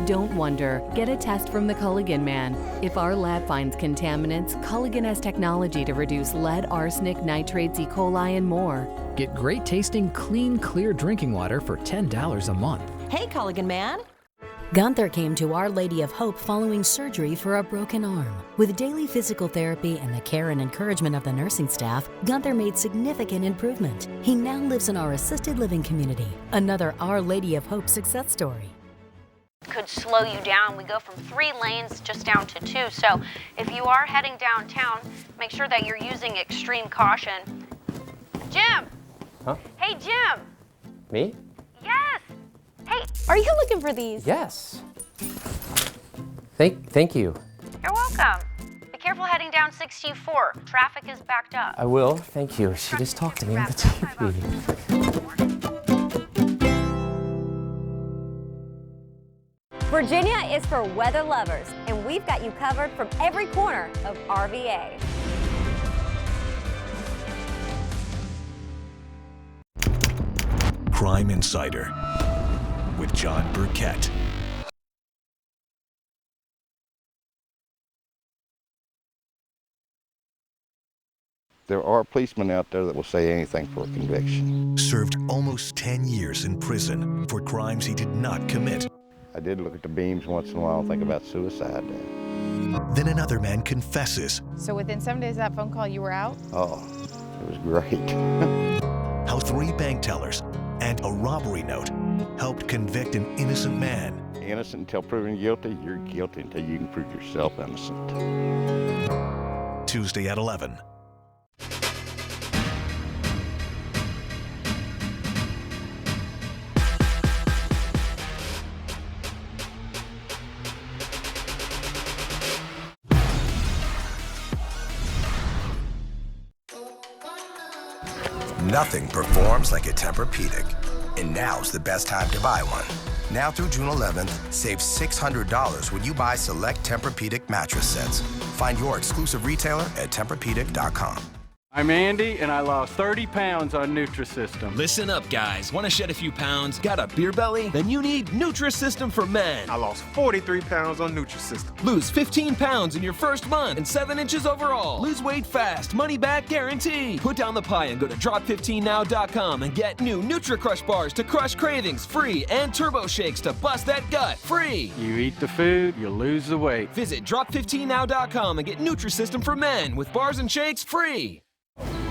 Don't wonder. Get a test from the Culligan Man. If our lab finds contaminants, Culligan has technology to reduce lead, arsenic, nitrates, E. coli, and more. Get great tasting, clean, clear drinking water for $10 a month. Hey, Culligan Man. Gunther came to Our Lady of Hope following surgery for a broken arm. With daily physical therapy and the care and encouragement of the nursing staff, Gunther made significant improvement. He now lives in our assisted living community. Another Our Lady of Hope success story. Could slow you down. We go from 3 lanes just down to 2. So if you are heading downtown, make sure that you're using extreme caution. Jim! Huh? Hey, Jim! Me? Yes! Hey, are you looking for these? Yes. Thank you. You're welcome. Be careful heading down 64. Traffic is backed up. I will. Thank you. She just talked to me on the TV. Virginia is for weather lovers, and we've got you covered from every corner of RVA. Crime Insider with John Burkett. There are policemen out there that will say anything for a conviction. Served almost 10 years in prison for crimes he did not commit. I did look at the beams once in a while and think about suicide. Then another man confesses. So within 7 days of that phone call, you were out? Oh, it was great. How 3 bank tellers and a robbery note helped convict an innocent man. Innocent until proven guilty, you're guilty until you can prove yourself innocent. Tuesday at 11. Nothing performs like a Tempur-Pedic, and now's the best time to buy one. Now through June 11th, save $600 when you buy select Tempur-Pedic mattress sets. Find your exclusive retailer at TempurPedic.com. I'm Andy, and I lost 30 pounds on Nutrisystem. Listen up, guys. Want to shed a few pounds? Got a beer belly? Then you need Nutrisystem for men. I lost 43 pounds on Nutrisystem. Lose 15 pounds in your first month and 7 inches overall. Lose weight fast, money back guarantee. Put down the pie and go to drop15now.com and get new NutriCrush bars to crush cravings free and turbo shakes to bust that gut free. You eat the food, you lose the weight. Visit drop15now.com and get Nutrisystem for men with bars and shakes free.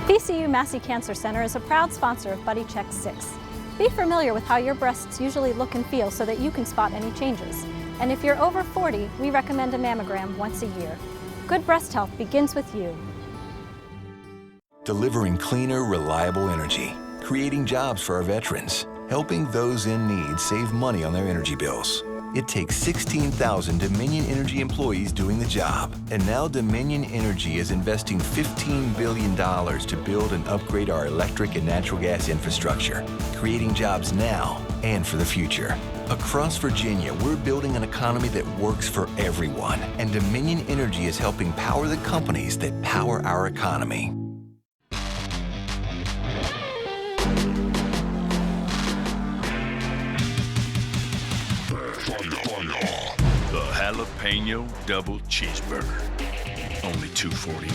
VCU Massey Cancer Center is a proud sponsor of Buddy Check 6. Be familiar with how your breasts usually look and feel so that you can spot any changes. And if you're over 40, we recommend a mammogram once a year. Good breast health begins with you. Delivering cleaner, reliable energy, creating jobs for our veterans, helping those in need save money on their energy bills. It takes 16,000 Dominion Energy employees doing the job. And now Dominion Energy is investing $15 billion to build and upgrade our electric and natural gas infrastructure, creating jobs now and for the future. Across Virginia, we're building an economy that works for everyone. And Dominion Energy is helping power the companies that power our economy. The Jalapeno Double Cheeseburger. Only $2.49.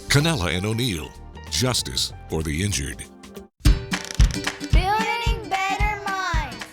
Canella and O'Neill. Justice for the injured. Building better minds.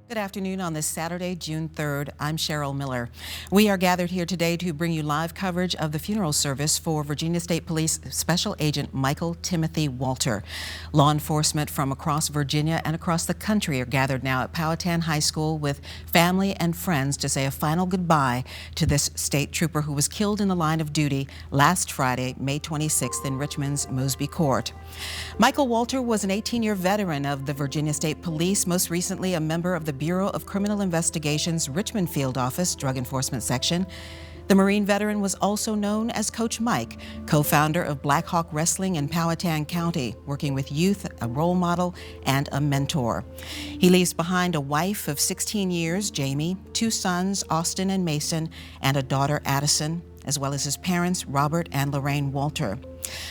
Good afternoon on this Saturday, June 3rd. I'm Cheryl Miller. We are gathered here today to bring you live coverage of the funeral service for Virginia State Police Special Agent Michael Timothy Walter. Law enforcement from across Virginia and across the country are gathered now at Powhatan High School with family and friends to say a final goodbye to this state trooper who was killed in the line of duty last Friday, May 26th in Richmond's Mosby Court. Michael Walter was an 18-year veteran of the Virginia State Police, most recently a member of the Bureau of Criminal Investigation's Richmond Field Office Drug Enforcement Section. The Marine veteran was also known as Coach Mike, co-founder of Blackhawk Wrestling in Powhatan County, working with youth, a role model, and a mentor. He leaves behind a wife of 16 years, Jamie, 2 sons, Austin and Mason, and a daughter, Addison, as well as his parents, Robert and Lorraine Walter.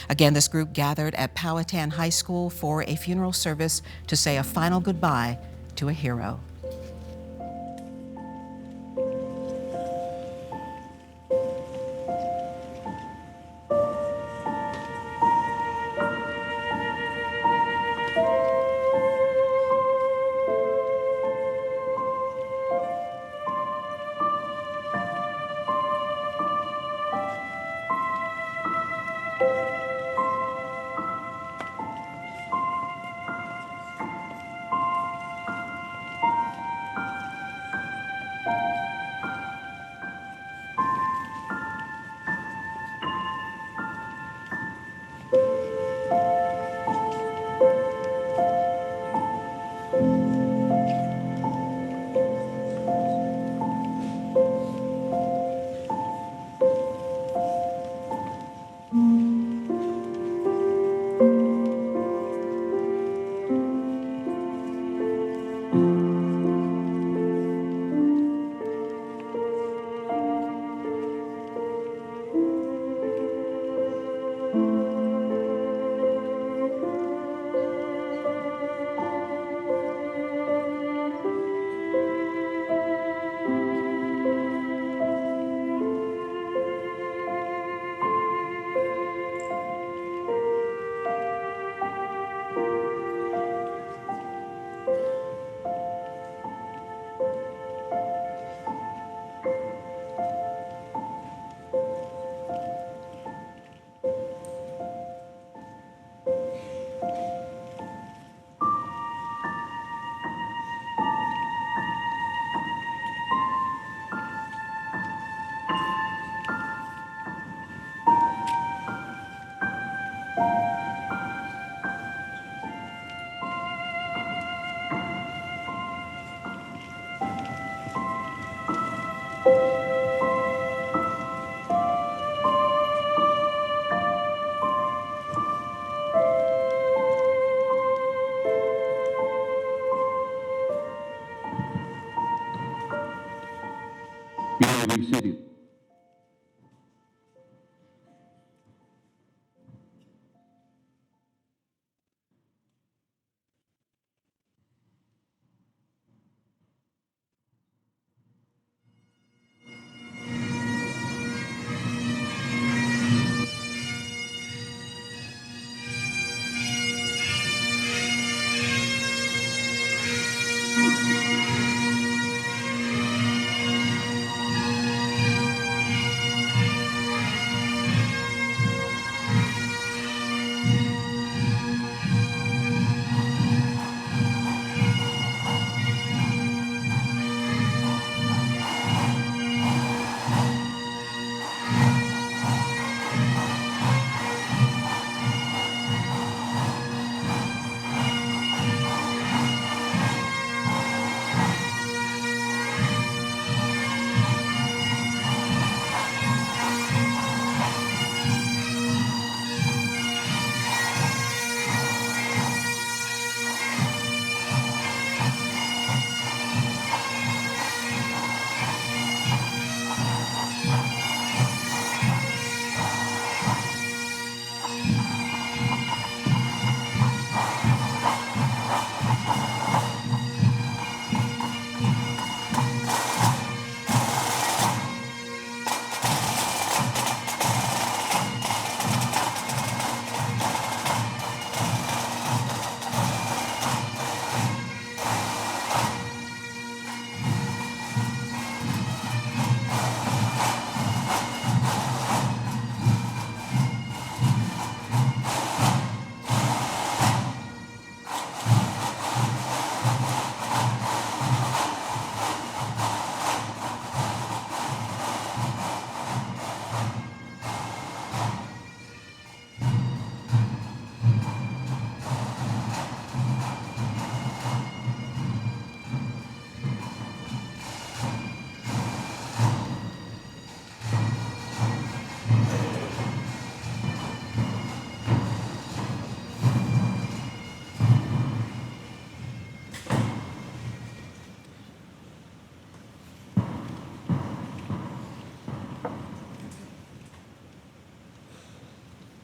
Again, this group gathered at Powhatan High School for a funeral service to say a final goodbye to a hero.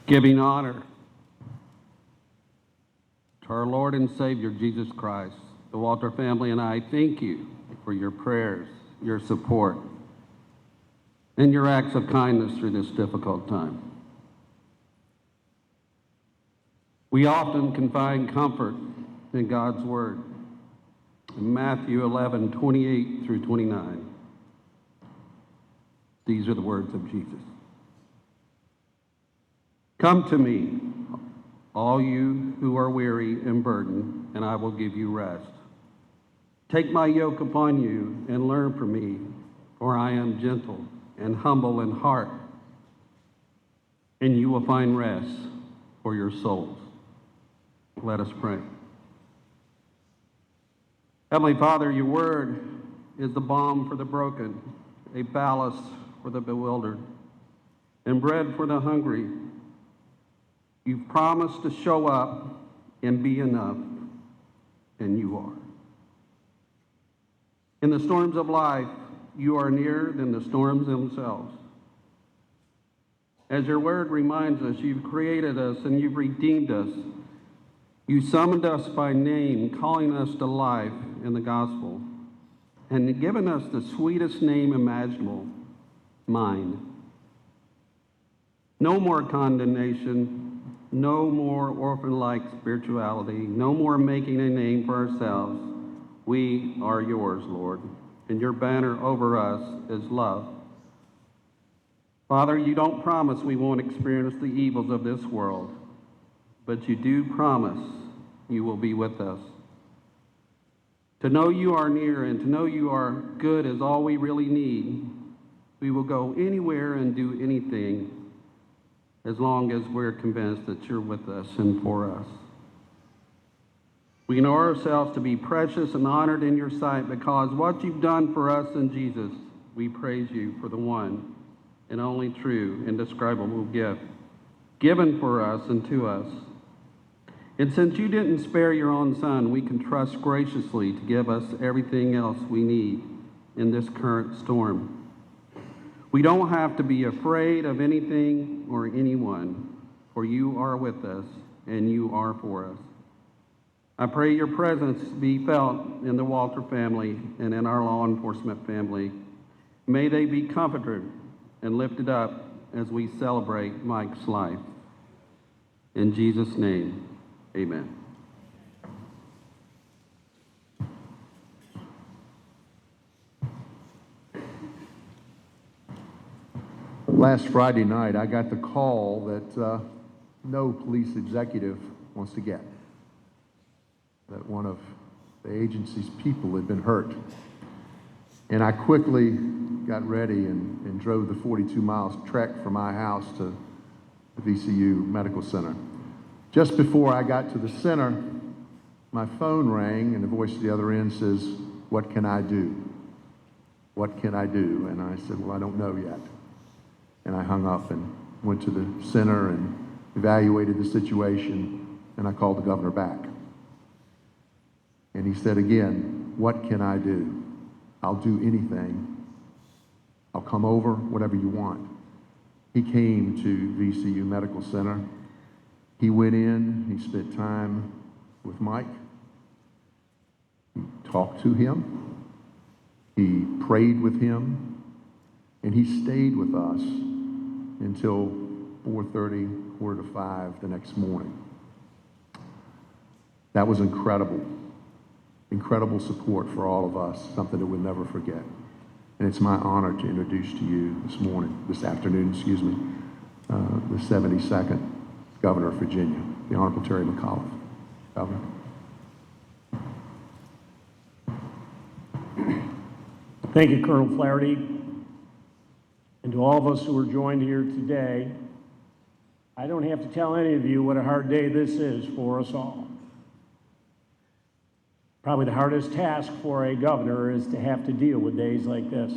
Giving honor to our Lord and Savior, Jesus Christ, the Walter family and I thank you for your prayers, your support, and your acts of kindness through this difficult time. We often can find comfort in God's Word. In Matthew 11:28 through 29, these are the words of Jesus. Come to me, all you who are weary and burdened, and I will give you rest. Take my yoke upon you and learn from me, for I am gentle and humble in heart, and you will find rest for your souls. Let us pray. Heavenly Father, your word is the balm for the broken, a ballast for the bewildered, and bread for the hungry. You've promised to show up and be enough, and you are. In the storms of life, you are nearer than the storms themselves. As your word reminds us, you've created us and you've redeemed us. You summoned us by name, calling us to life in the gospel, and given us the sweetest name imaginable, mine. No more condemnation, no more orphan-like spirituality, no more making a name for ourselves. We are yours, Lord, and your banner over us is love. Father, you don't promise we won't experience the evils of this world, but you do promise you will be with us. To know you are near and to know you are good is all we really need. We will go anywhere and do anything as long as we're convinced that you're with us and for us. We know ourselves to be precious and honored in your sight because what you've done for us in Jesus, we praise you for the one and only true, indescribable gift given for us and to us. And since you didn't spare your own son, we can trust graciously to give us everything else we need in this current storm. We don't have to be afraid of anything or anyone, for you are with us and you are for us. I pray your presence be felt in the Walter family and in our law enforcement family. May they be comforted and lifted up as we celebrate Mike's life. In Jesus' name, amen. Last Friday night, I got the call that no police executive wants to get, that one of the agency's people had been hurt. And I quickly got ready and drove the 42 miles trek from my house to the VCU Medical Center. Just before I got to the center, my phone rang and the voice at the other end says, "What can I do? What can I do?" And I said, "Well, I don't know yet." And I hung up and went to the center and evaluated the situation, and I called the governor back. And he said again, "What can I do? I'll do anything. I'll come over, whatever you want." He came to VCU Medical Center. He went in, he spent time with Mike. He talked to him. He prayed with him. And he stayed with us until 4:30, 4:45 the next morning. That was incredible. Incredible support for all of us, something that we'll never forget. And it's my honor to introduce to you this afternoon, the 72nd Governor of Virginia, the Honorable Terry McAuliffe. Governor. Thank you, Colonel Flaherty. And to all of us who are joined here today, I don't have to tell any of you what a hard day this is for us all. Probably the hardest task for a governor is to have to deal with days like this.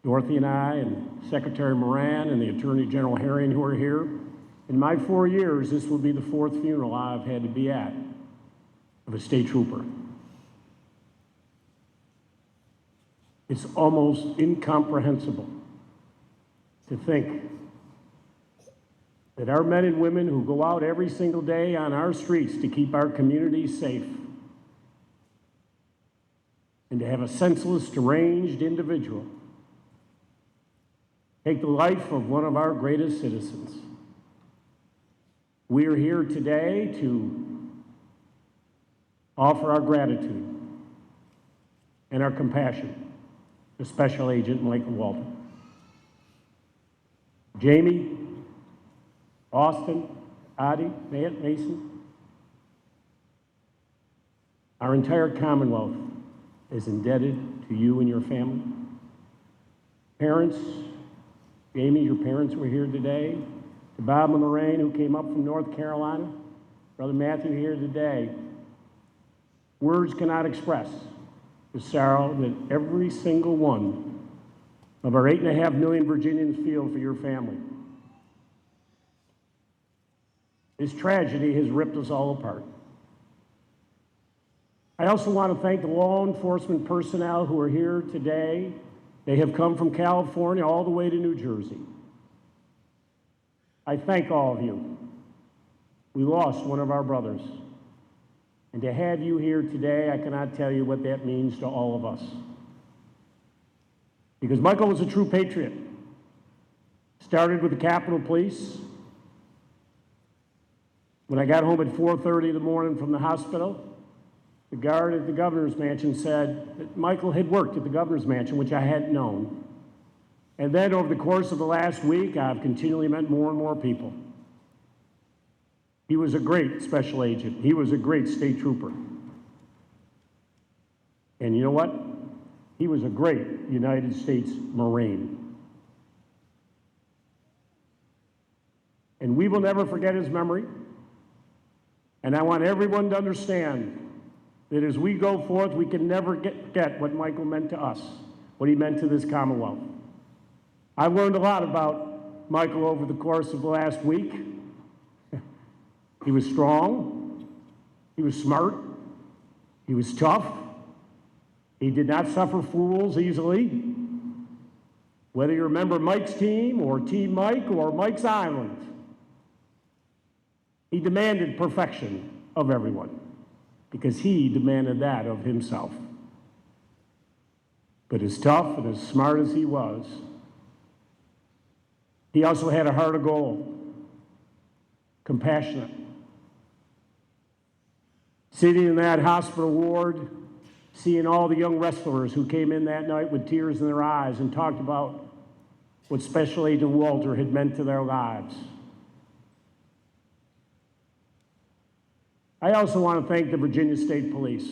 Dorothy and I and Secretary Moran and the Attorney General Herring who are here, in my 4 years, this will be the 4th funeral I've had to be at of a state trooper. It's almost incomprehensible to think that our men and women who go out every single day on our streets to keep our communities safe and to have a senseless, deranged individual take the life of one of our greatest citizens. We are here today to offer our gratitude and our compassion to Special Agent Michael Walter. Jamie, Austin, Anadi, Mason, our entire Commonwealth is indebted to you and your family. Parents, Jamie, your parents were here today. To Bob and Lorraine, who came up from North Carolina. Brother Matthew here today. Words cannot express the sorrow that every single one of our 8.5 million Virginians feel for your family. This tragedy has ripped us all apart. I also want to thank the law enforcement personnel who are here today. They have come from California all the way to New Jersey. I thank all of you. We lost one of our brothers. And to have you here today, I cannot tell you what that means to all of us. Because Michael was a true patriot. Started with the Capitol Police. When I got home at 4:30 in the morning from the hospital, the guard at the governor's mansion said that Michael had worked at the governor's mansion, which I hadn't known. And then over the course of the last week, I've continually met more and more people. He was a great special agent. He was a great state trooper. And you know what? He was a great United States Marine. And we will never forget his memory. And I want everyone to understand that as we go forth, we can never get what Michael meant to us, what he meant to this Commonwealth. I've learned a lot about Michael over the course of the last week. He was strong, he was smart, he was tough, he did not suffer fools easily. Whether you remember Mike's team or Team Mike or Mike's Island, he demanded perfection of everyone because he demanded that of himself. But as tough and as smart as he was, he also had a heart of gold, compassionate. Sitting in that hospital ward, seeing all the young wrestlers who came in that night with tears in their eyes and talked about what Special Agent Walter had meant to their lives. I also want to thank the Virginia State Police.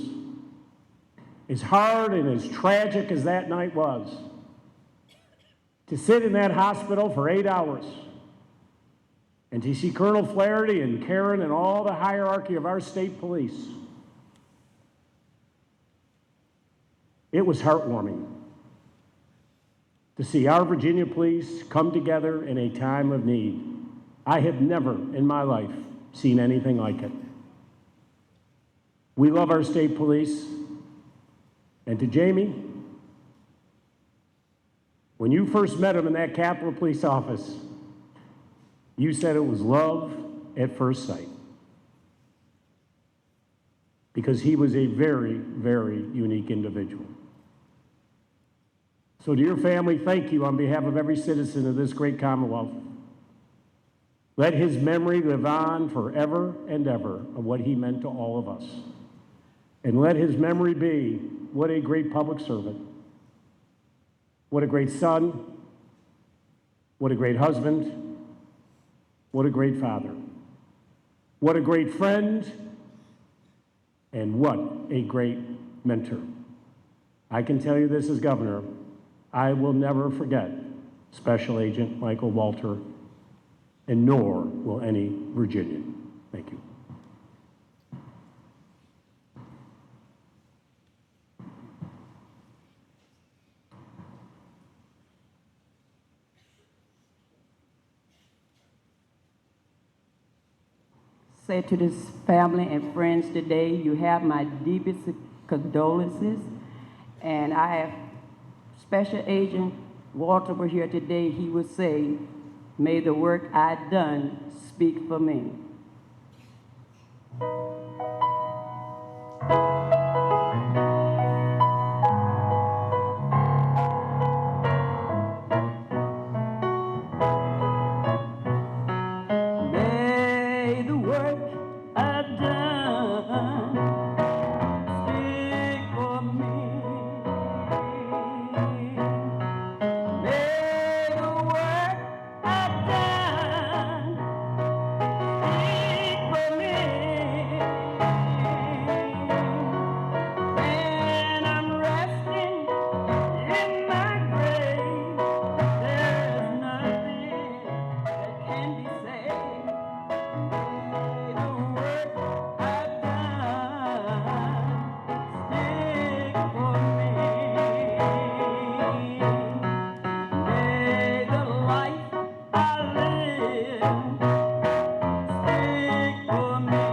As hard and as tragic as that night was, to sit in that hospital for 8 hours and to see Colonel Flaherty and Karen and all the hierarchy of our state police, it was heartwarming to see our Virginia police come together in a time of need. I have never in my life seen anything like it. We love our state police. And to Jamie, when you first met him in that Capitol Police office, you said it was love at first sight. Because he was a very, very unique individual. So to your family, thank you on behalf of every citizen of this great Commonwealth. Let his memory live on forever and ever of what he meant to all of us. And let his memory be what a great public servant, what a great son, what a great husband, what a great father, what a great friend, and what a great mentor. I can tell you this as governor, I will never forget Special Agent Michael Walter, and nor will any Virginian. Thank you. Say to this family and friends today, you have my deepest condolences, and I have Special Agent Walter were here today. He would say, May the work I've done speak for me. May the work I've done speak for me. May the work I've done speak for me. When I'm resting in my grave, there's nothing that can be saved. May the work I've done speak for me. May the life I live speak for me.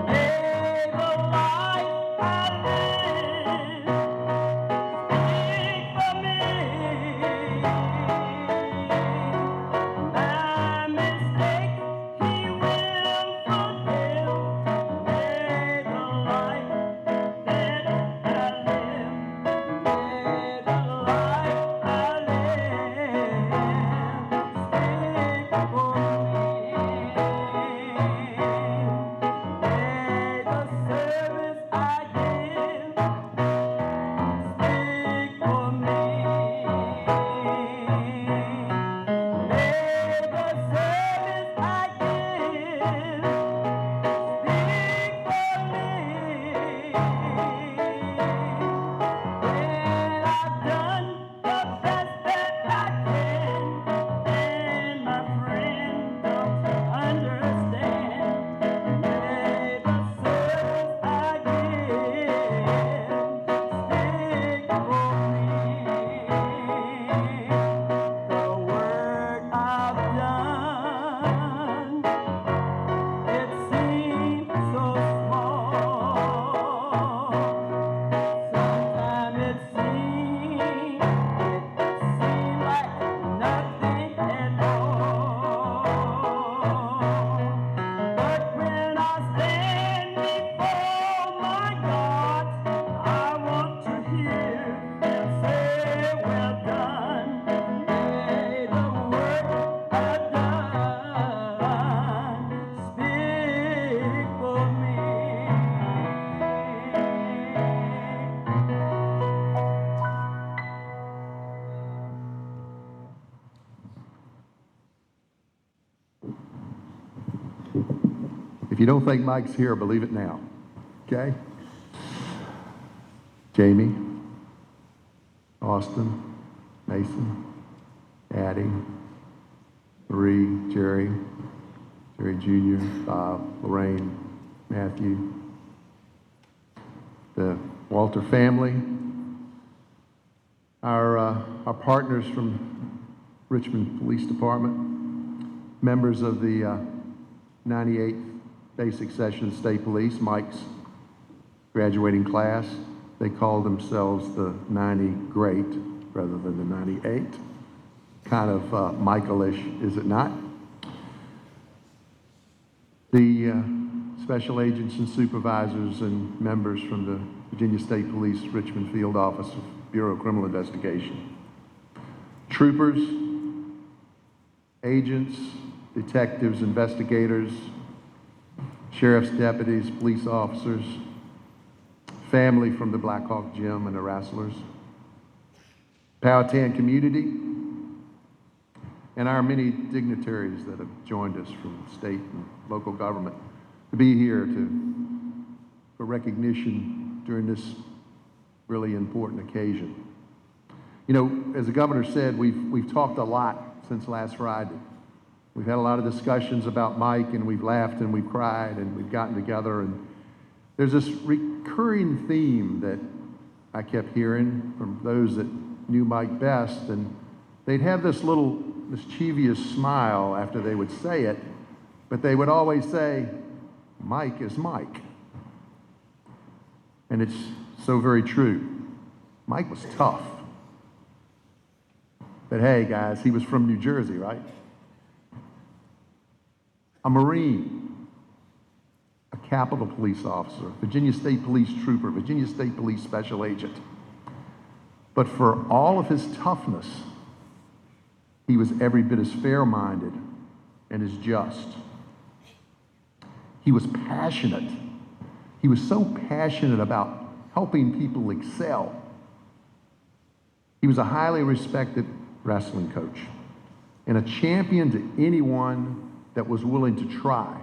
May the life I live speak for me. My mistake He will forgive. May the life that I live, may the life I live speak for me. May the service I give speak for me. May the service I give speak for me. When I've done the best that I can, and my friend don't understand, may the service I give speak for me. The work I've done, it seems so small. Sometimes it seems like nothing at all. But when I stand before my God, I want to hear Him say, "Well done." May the work I've done speak for me. If you don't think Mike's here, believe it now. Okay? Jamie, Austin, Mason, Addie, Marie, Jerry Jr., Bob, Lorraine, Matthew, the Walter family, our partners from Richmond Police Department, members of the 98th Basic Session State Police, Mike's graduating class. They call themselves the 90 Great rather than the 98. Kind of Michael-ish, is it not? The special agents and supervisors and members from the Virginia State Police Richmond Field Office of Bureau of Criminal Investigation. Troopers, agents, detectives, investigators, sheriff's deputies, police officers, family from the Blackhawk gym and the Wrestlers, Powhatan community, and our many dignitaries that have joined us from state and local government to be here for recognition during this really important occasion. You know, as the governor said, we've talked a lot since last Friday. We've had a lot of discussions about Mike, and we've laughed and we've cried and we've gotten together, and there's this recurring theme that I kept hearing from those that knew Mike best, and they'd have this little mischievous smile after they would say it, but they would always say, "Mike is Mike." And it's so very true. Mike was tough. But hey, guys, he was from New Jersey, right? A Marine, a Capitol Police officer, Virginia State Police trooper, Virginia State Police special agent. But for all of his toughness, he was every bit as fair-minded and as just. He was passionate. He was so passionate about helping people excel. He was a highly respected wrestling coach and a champion to anyone that was willing to try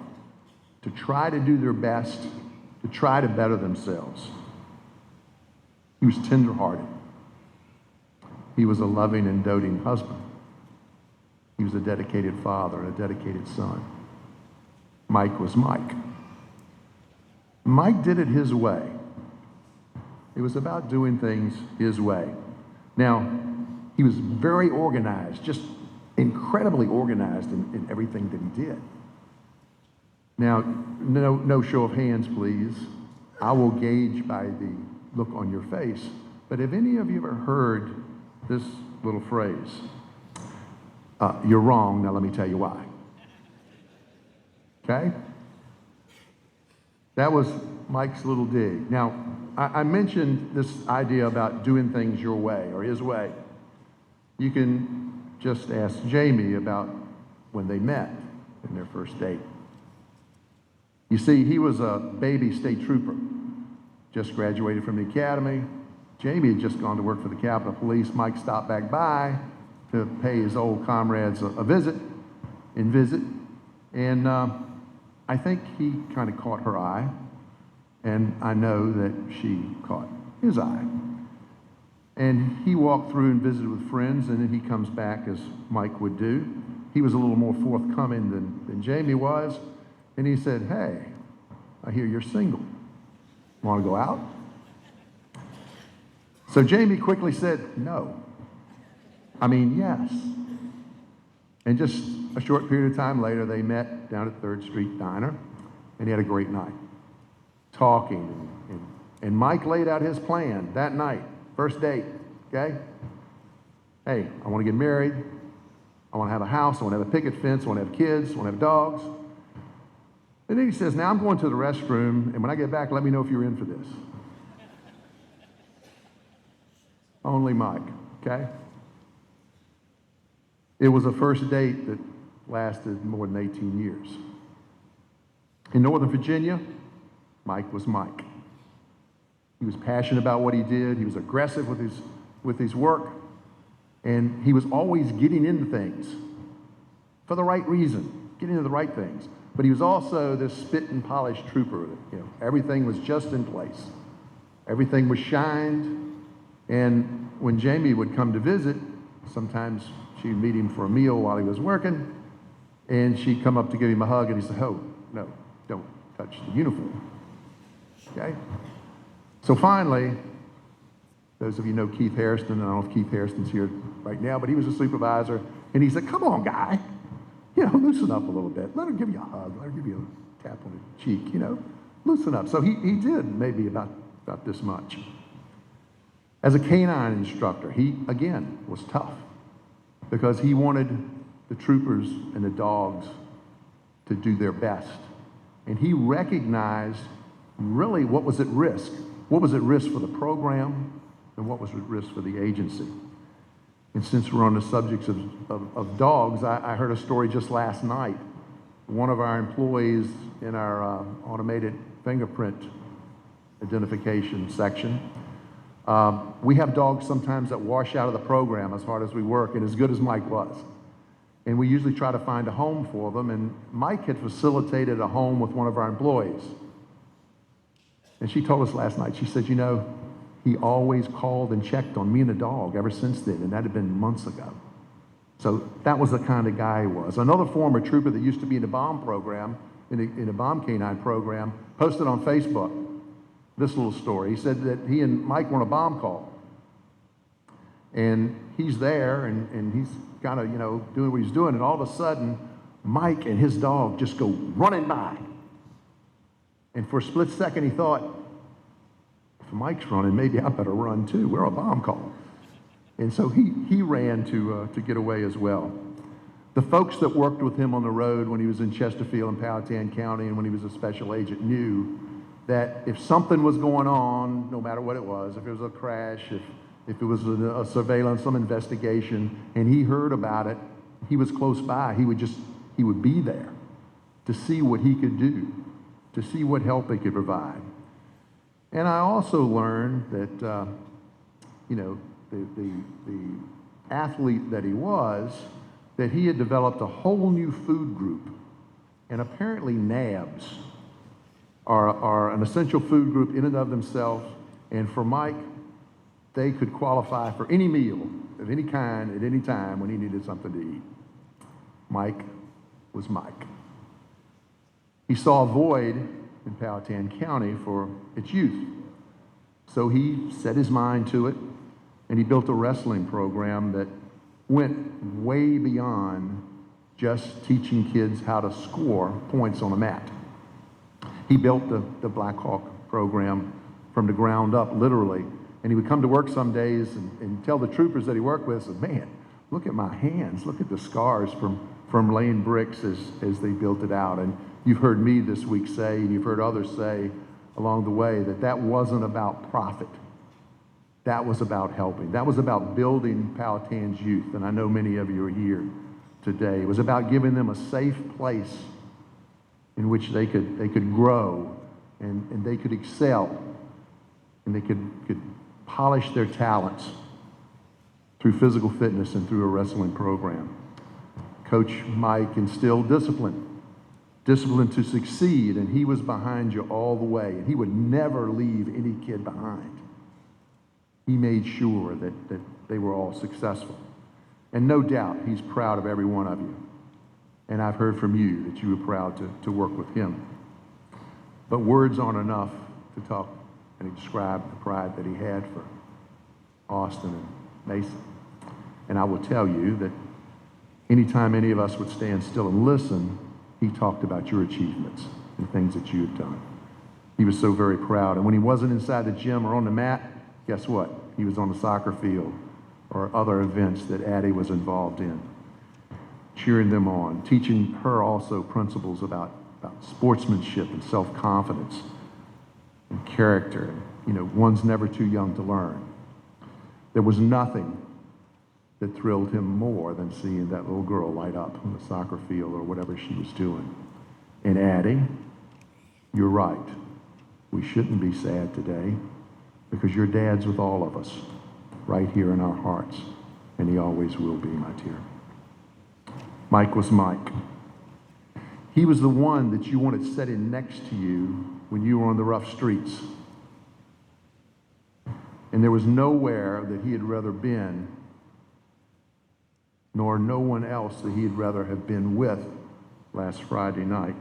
to do their best, to try to better themselves. He was tenderhearted. He was a loving and doting husband. He was a dedicated father and a dedicated son. Mike was Mike. Mike did it his way. It was about doing things his way. Now, he was very organized, just incredibly organized in everything that he did. Now, no show of hands, please. I will gauge by the look on your face. But have any of you ever heard this little phrase? You're wrong, now let me tell you why. Okay? That was Mike's little dig. Now, I mentioned this idea about doing things your way or his way. You can just ask Jamie about when they met in their first date. You see, he was a baby state trooper, just graduated from the academy. Jamie had just gone to work for the Capitol Police. Mike stopped back by to pay his old comrades a visit. And I think he kind of caught her eye, and I know that she caught his eye. And he walked through and visited with friends, and then he comes back as Mike would do. He was a little more forthcoming than Jamie was, and he said, "Hey, I hear you're single. Want to go out?" So Jamie quickly said, "No. I mean, yes." And just a short period of time later, they met down at 3rd Street Diner, and he had a great night, talking. And Mike laid out his plan that night, first date, okay? Hey, I want to get married. I want to have a house. I want to have a picket fence. I want to have kids. I want to have dogs. And then he says, "Now I'm going to the restroom, and when I get back, let me know if you're in for this." Only Mike, okay? It was a first date that lasted more than 18 years. In Northern Virginia, Mike was Mike. He was passionate about what he did. He was aggressive with his work. And he was always getting into things for the right reason, getting into the right things. But he was also this spit and polish trooper. You know, everything was just in place. Everything was shined. And when Jamie would come to visit, sometimes she'd meet him for a meal while he was working, and she'd come up to give him a hug, and he'd say, "Oh, no, don't touch the uniform." Okay? So finally, those of you know Keith Hairston, I don't know if Keith Hairston's here right now, but he was a supervisor, and he said, "Come on, guy, loosen up a little bit. Let her give you a hug, let her give you a tap on the cheek, loosen up." So he did maybe about this much. As a canine instructor, he, again, was tough because he wanted the troopers and the dogs to do their best. And he recognized really what was at risk. What was at risk for the program and what was at risk for the agency. And since we're on the subjects of dogs, I heard a story just last night. One of our employees in our automated fingerprint identification section, we have dogs sometimes that wash out of the program as hard as we work and as good as Mike was. And we usually try to find a home for them, and Mike had facilitated a home with one of our employees. And she told us last night, she said, he always called and checked on me and the dog ever since then, and that had been months ago. So that was the kind of guy he was. Another former trooper that used to be in the bomb program, in the bomb canine program, posted on Facebook this little story. He said that he and Mike were on a bomb call. And he's there, and he's kind of, doing what he's doing, and all of a sudden, Mike and his dog just go running by. And for a split second, he thought, if Mike's running, maybe I better run too. We're on a bomb call. And so he ran to get away as well. The folks that worked with him on the road when he was in Chesterfield and Powhatan County and when he was a special agent knew that if something was going on, no matter what it was, if it was a crash, if it was a surveillance, some investigation, and he heard about it, he was close by, he would be there to see what he could do, to see what help he could provide. And I also learned that, the athlete that he was, that he had developed a whole new food group. And apparently NABs are an essential food group in and of themselves. And for Mike, they could qualify for any meal of any kind at any time when he needed something to eat. Mike was Mike. He saw a void in Powhatan County for its youth. So he set his mind to it, and he built a wrestling program that went way beyond just teaching kids how to score points on a mat. He built the Blackhawk program from the ground up, literally. And he would come to work some days and tell the troopers that he worked with, said, man, look at my hands, look at the scars from laying bricks as they built it out. And you've heard me this week say, and you've heard others say along the way, that wasn't about profit. That was about helping. That was about building Powhatan's youth. And I know many of you are here today. It was about giving them a safe place in which they could grow and they could excel and they could polish their talents through physical fitness and through a wrestling program. Coach Mike instilled discipline to succeed, and he was behind you all the way. And he would never leave any kid behind. He made sure that they were all successful. And no doubt, he's proud of every one of you. And I've heard from you that you were proud to work with him. But words aren't enough to talk and describe the pride that he had for Austin and Mason. And I will tell you that anytime any of us would stand still and listen, he talked about your achievements and things that you had done. He was so very proud. And when he wasn't inside the gym or on the mat, guess what? He was on the soccer field or other events that Addie was involved in, cheering them on, teaching her also principles about sportsmanship and self-confidence and character. One's never too young to learn. There was nothing that thrilled him more than seeing that little girl light up on the soccer field or whatever she was doing. And Addie, you're right. We shouldn't be sad today because your dad's with all of us right here in our hearts, and he always will be, my dear. Mike was Mike. He was the one that you wanted sitting next to you when you were on the rough streets. And there was nowhere that he had rather been, nor no one else that he'd rather have been with last Friday night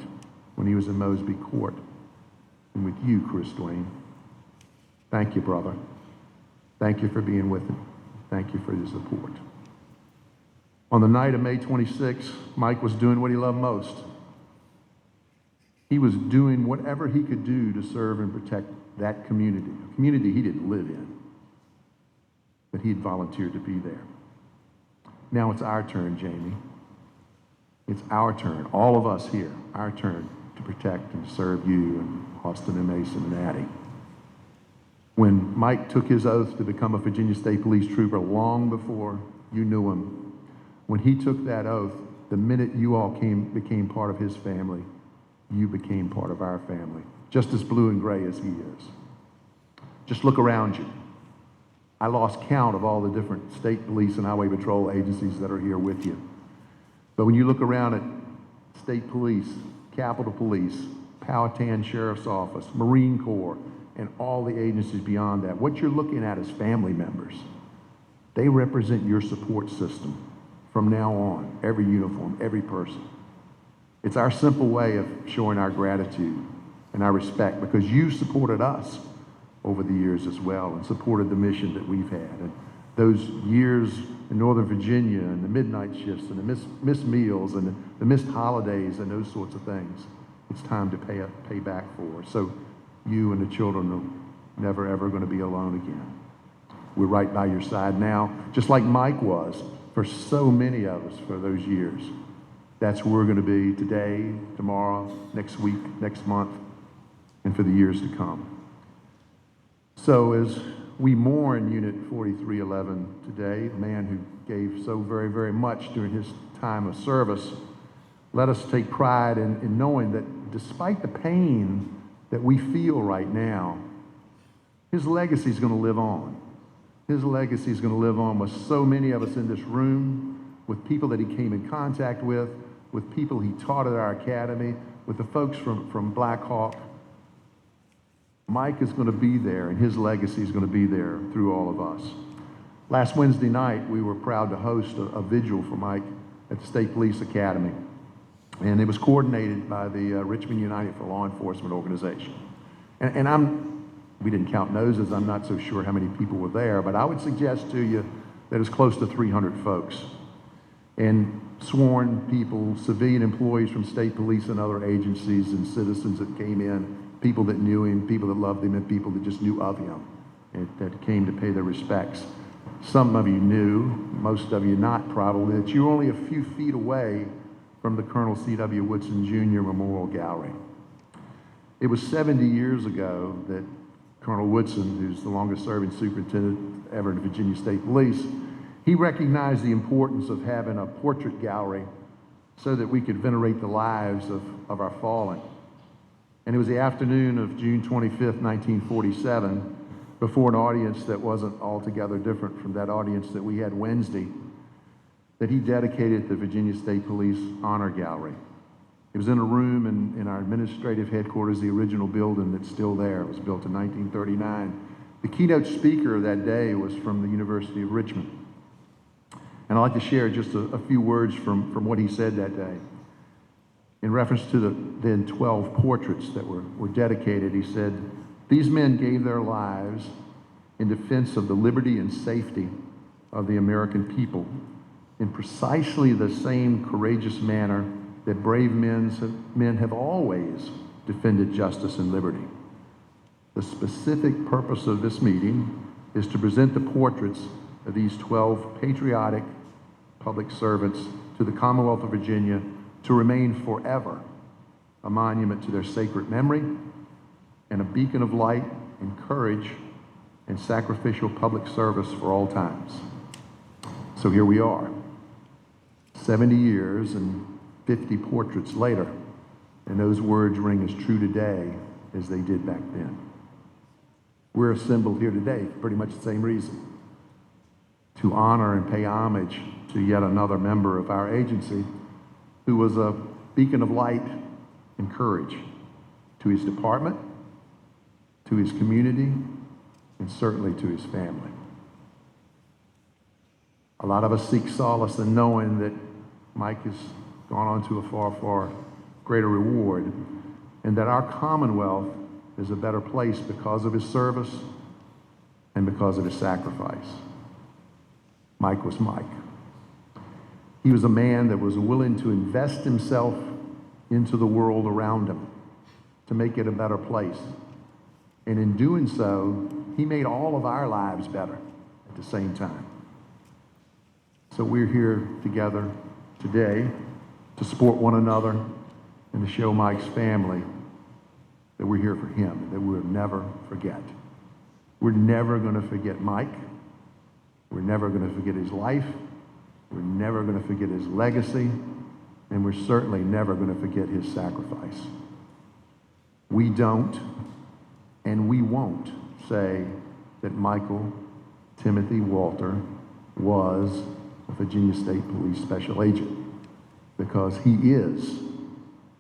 when he was in Mosby Court and with you, Chris Dwayne. Thank you, brother. Thank you for being with him. Thank you for your support. On the night of May 26th, Mike was doing what he loved most. He was doing whatever he could do to serve and protect that community, a community he didn't live in, but he'd volunteered to be there. Now it's our turn, Jamie. It's our turn, all of us here, our turn to protect and serve you and Austin and Mason and Addie. When Mike took his oath to become a Virginia State Police trooper long before you knew him, when he took that oath, the minute you all became part of his family, you became part of our family, just as blue and gray as he is. Just look around you. I lost count of all the different state police and highway patrol agencies that are here with you. But when you look around at state police, Capitol Police, Powhatan Sheriff's Office, Marine Corps, and all the agencies beyond that, what you're looking at is family members. They represent your support system from now on, every uniform, every person. It's our simple way of showing our gratitude and our respect because you supported us over the years as well and supported the mission that we've had. And those years in Northern Virginia and the midnight shifts and the missed meals and the missed holidays and those sorts of things, it's time to pay back for. So you and the children are never, ever going to be alone again. We're right by your side now, just like Mike was for so many of us for those years. That's where we're going to be today, tomorrow, next week, next month, and for the years to come. So as we mourn Unit 4311 today, a man who gave so very, very much during his time of service, let us take pride in knowing that despite the pain that we feel right now, his legacy is going to live on. His legacy is going to live on with so many of us in this room, with people that he came in contact with people he taught at our academy, with the folks from Blackhawk. Mike is going to be there, and his legacy is going to be there through all of us. Last Wednesday night, we were proud to host a vigil for Mike at the State Police Academy, and it was coordinated by the Richmond United for Law Enforcement organization. We didn't count noses. I'm not so sure how many people were there, but I would suggest to you that it's close to 300 folks. And sworn people, civilian employees from state police and other agencies, and citizens that came in, people that knew him, people that loved him, and people that just knew of him, and that came to pay their respects. Some of you knew, most of you not probably, that you're only a few feet away from the Colonel C.W. Woodson Jr. Memorial Gallery. It was 70 years ago that Colonel Woodson, who's the longest serving superintendent ever in Virginia State Police, he recognized the importance of having a portrait gallery so that we could venerate the lives of our fallen. And it was the afternoon of June 25th, 1947, before an audience that wasn't altogether different from that audience that we had Wednesday, that he dedicated the Virginia State Police Honor Gallery. It was in a room in our administrative headquarters, the original building that's still there. It was built in 1939. The keynote speaker of that day was from the University of Richmond. And I'd like to share just a few words from what he said that day. In reference to the then 12 portraits that were dedicated, he said, "These men gave their lives in defense of the liberty and safety of the American people in precisely the same courageous manner that brave men have always defended justice and liberty. The specific purpose of this meeting is to present the portraits of these 12 patriotic public servants to the Commonwealth of Virginia to remain forever a monument to their sacred memory and a beacon of light and courage and sacrificial public service for all times." So here we are, 70 years and 50 portraits later, and those words ring as true today as they did back then. We're assembled here today for pretty much the same reason, to honor and pay homage to yet another member of our agency who was a beacon of light and courage to his department, to his community, and certainly to his family. A lot of us seek solace in knowing that Mike has gone on to a far, far greater reward, and that our Commonwealth is a better place because of his service and because of his sacrifice. Mike was Mike. He was a man that was willing to invest himself into the world around him to make it a better place. And in doing so, he made all of our lives better at the same time. So we're here together today to support one another and to show Mike's family that we're here for him, that we'll never forget. We're never going to forget Mike. We're never going to forget his life. We're never going to forget his legacy. And we're certainly never going to forget his sacrifice. We don't and we won't say that Michael Timothy Walter was a Virginia State Police Special Agent, because he is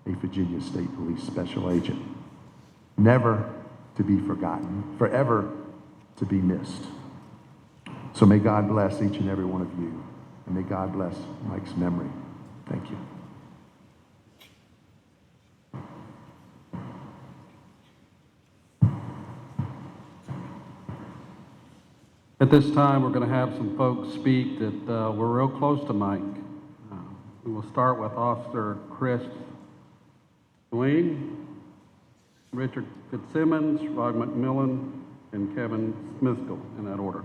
a Virginia State Police Special Agent, never to be forgotten, forever to be missed. So may God bless each and every one of you, and may God bless Mike's memory. Thank you. At this time, we're going to have some folks speak that were real close to Mike. We will start with Officer Chris Dwayne, Richard Fitzsimmons, Rod McMillan, and Kevin Smithville, in that order.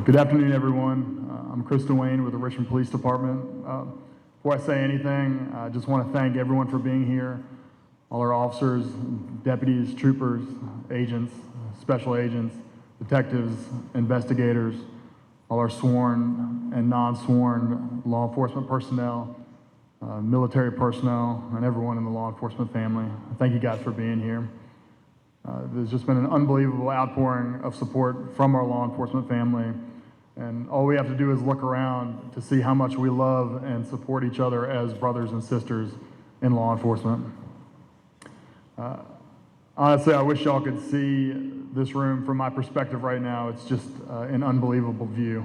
Good afternoon, everyone. I'm Chris Dwayne with the Richmond Police Department. Before I say anything, I just want to thank everyone for being here, all our officers, deputies, troopers, agents, special agents, detectives, investigators, all our sworn and non-sworn law enforcement personnel, military personnel, and everyone in the law enforcement family. Thank you guys for being here. There's just been an unbelievable outpouring of support from our law enforcement family, and all we have to do is look around to see how much we love and support each other as brothers and sisters in law enforcement. Honestly, I wish y'all could see this room from my perspective right now. It's just an unbelievable view.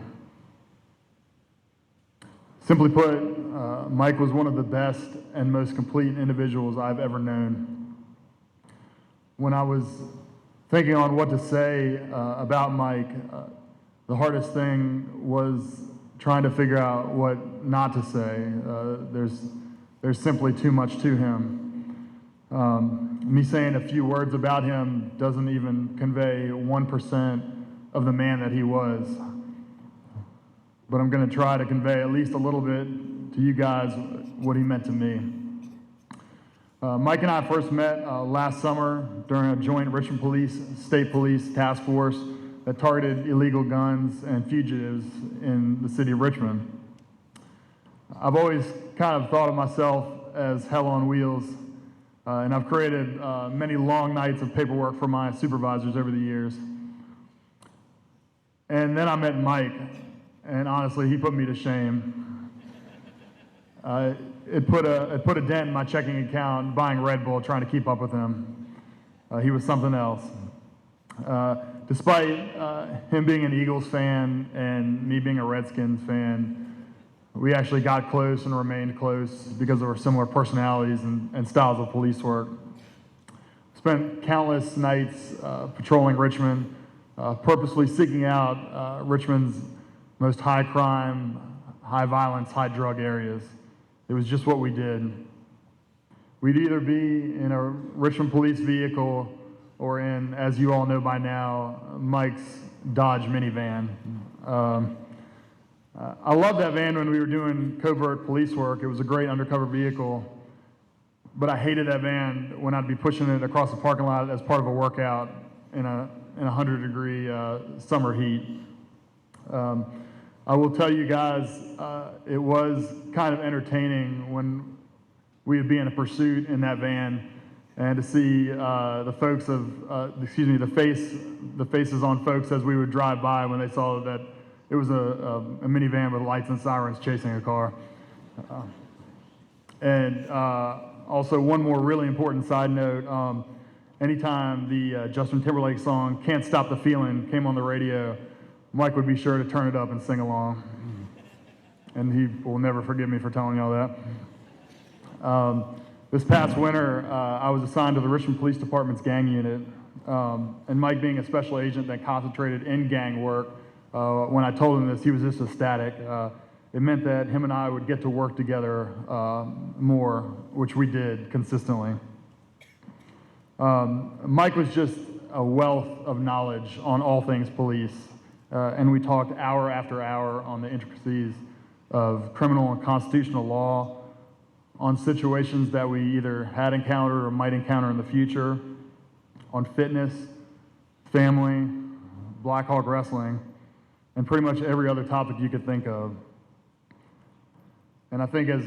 Simply put, Mike was one of the best and most complete individuals I've ever known. When I was thinking on what to say about Mike, the hardest thing was trying to figure out what not to say. There's simply too much to him. Me saying a few words about him doesn't even convey 1% of the man that he was. But I'm going to try to convey at least a little bit to you guys what he meant to me. Mike and I first met last summer during a joint Richmond Police, State Police task force that targeted illegal guns and fugitives in the city of Richmond. I've always kind of thought of myself as hell on wheels, and I've created many long nights of paperwork for my supervisors over the years. And then I met Mike, and honestly, he put me to shame. It put a dent in my checking account buying Red Bull, trying to keep up with him. He was something else. Despite him being an Eagles fan and me being a Redskins fan, we actually got close and remained close because of our similar personalities and styles of police work. Spent countless nights patrolling Richmond, purposely seeking out Richmond's most high crime, high violence, high drug areas. It was just what we did. We'd either be in a Richmond police vehicle or in, as you all know by now, Mike's Dodge minivan. I loved that van when we were doing covert police work. It was a great undercover vehicle, but I hated that van when I'd be pushing it across the parking lot as part of a workout in a 100-degree summer heat. I will tell you guys, it was kind of entertaining when we would be in a pursuit in that van and to see the faces on folks as we would drive by when they saw that it was a minivan with lights and sirens chasing a car. Also, one more really important side note, anytime the Justin Timberlake song, Can't Stop the Feeling, came on the radio, Mike would be sure to turn it up and sing along. And he will never forgive me for telling y'all that. This past winter, I was assigned to the Richmond Police Department's gang unit, and Mike being a special agent that concentrated in gang work, when I told him this, he was just ecstatic. It meant that him and I would get to work together more, which we did consistently. Mike was just a wealth of knowledge on all things police, and we talked hour after hour on the intricacies of criminal and constitutional law, on situations that we either had encountered or might encounter in the future, on fitness, family, Blackhawk wrestling, and pretty much every other topic you could think of. And I think as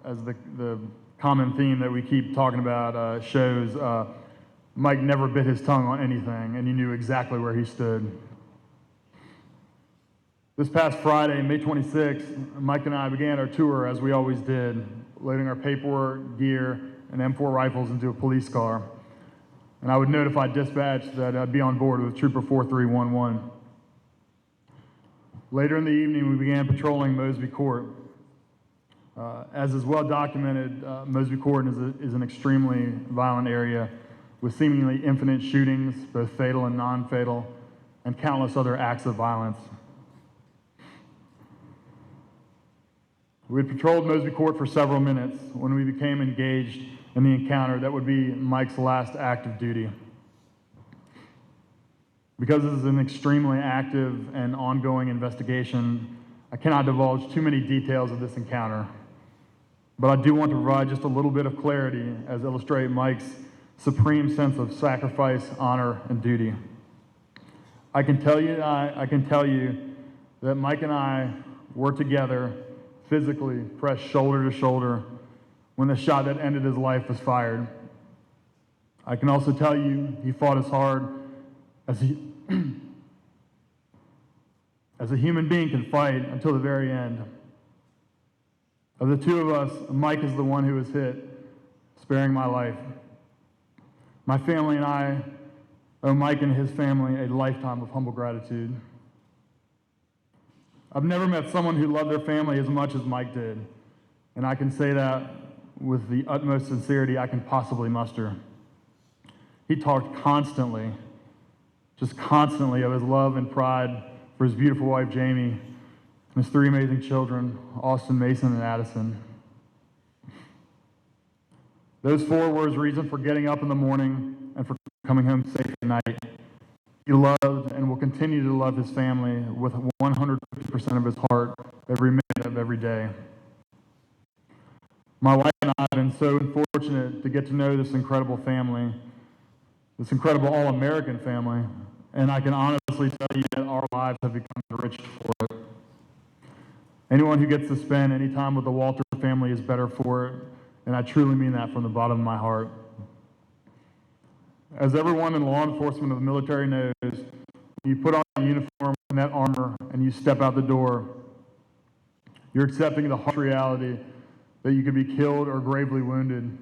the common theme that we keep talking about shows, Mike never bit his tongue on anything, and you knew exactly where he stood. This past Friday, May 26th, Mike and I began our tour as we always did, loading our paperwork, gear, and M4 rifles into a police car. And I would notify dispatch that I'd be on board with Trooper 4311. Later in the evening, we began patrolling Mosby Court. As is well documented, Mosby Court is an extremely violent area with seemingly infinite shootings, both fatal and non-fatal, and countless other acts of violence. We had patrolled Mosby Court for several minutes when we became engaged in the encounter that would be Mike's last act of duty. Because this is an extremely active and ongoing investigation, I cannot divulge too many details of this encounter. But I do want to provide just a little bit of clarity as illustrate Mike's supreme sense of sacrifice, honor, and duty. I can tell you that Mike and I were together, physically pressed shoulder to shoulder, when the shot that ended his life was fired. I can also tell you he fought as hard as as a human being can fight until the very end. Of the two of us, Mike is the one who was hit, sparing my life. My family and I owe Mike and his family a lifetime of humble gratitude. I've never met someone who loved their family as much as Mike did, and I can say that with the utmost sincerity I can possibly muster. He talked constantly, just constantly, of his love and pride for his beautiful wife, Jamie, and his three amazing children, Austin, Mason, and Addison. Those four were his reason for getting up in the morning and for coming home safe at night. He loved and will continue to love his family with 150% of his heart every minute of every day. My wife and I have been so fortunate to get to know this incredible family, this incredible all-American family, and I can honestly tell you that our lives have become enriched for it. Anyone who gets to spend any time with the Walter family is better for it, and I truly mean that from the bottom of my heart. As everyone in law enforcement of the military knows, you put on a uniform and that armor and you step out the door, you're accepting the harsh reality that you could be killed or gravely wounded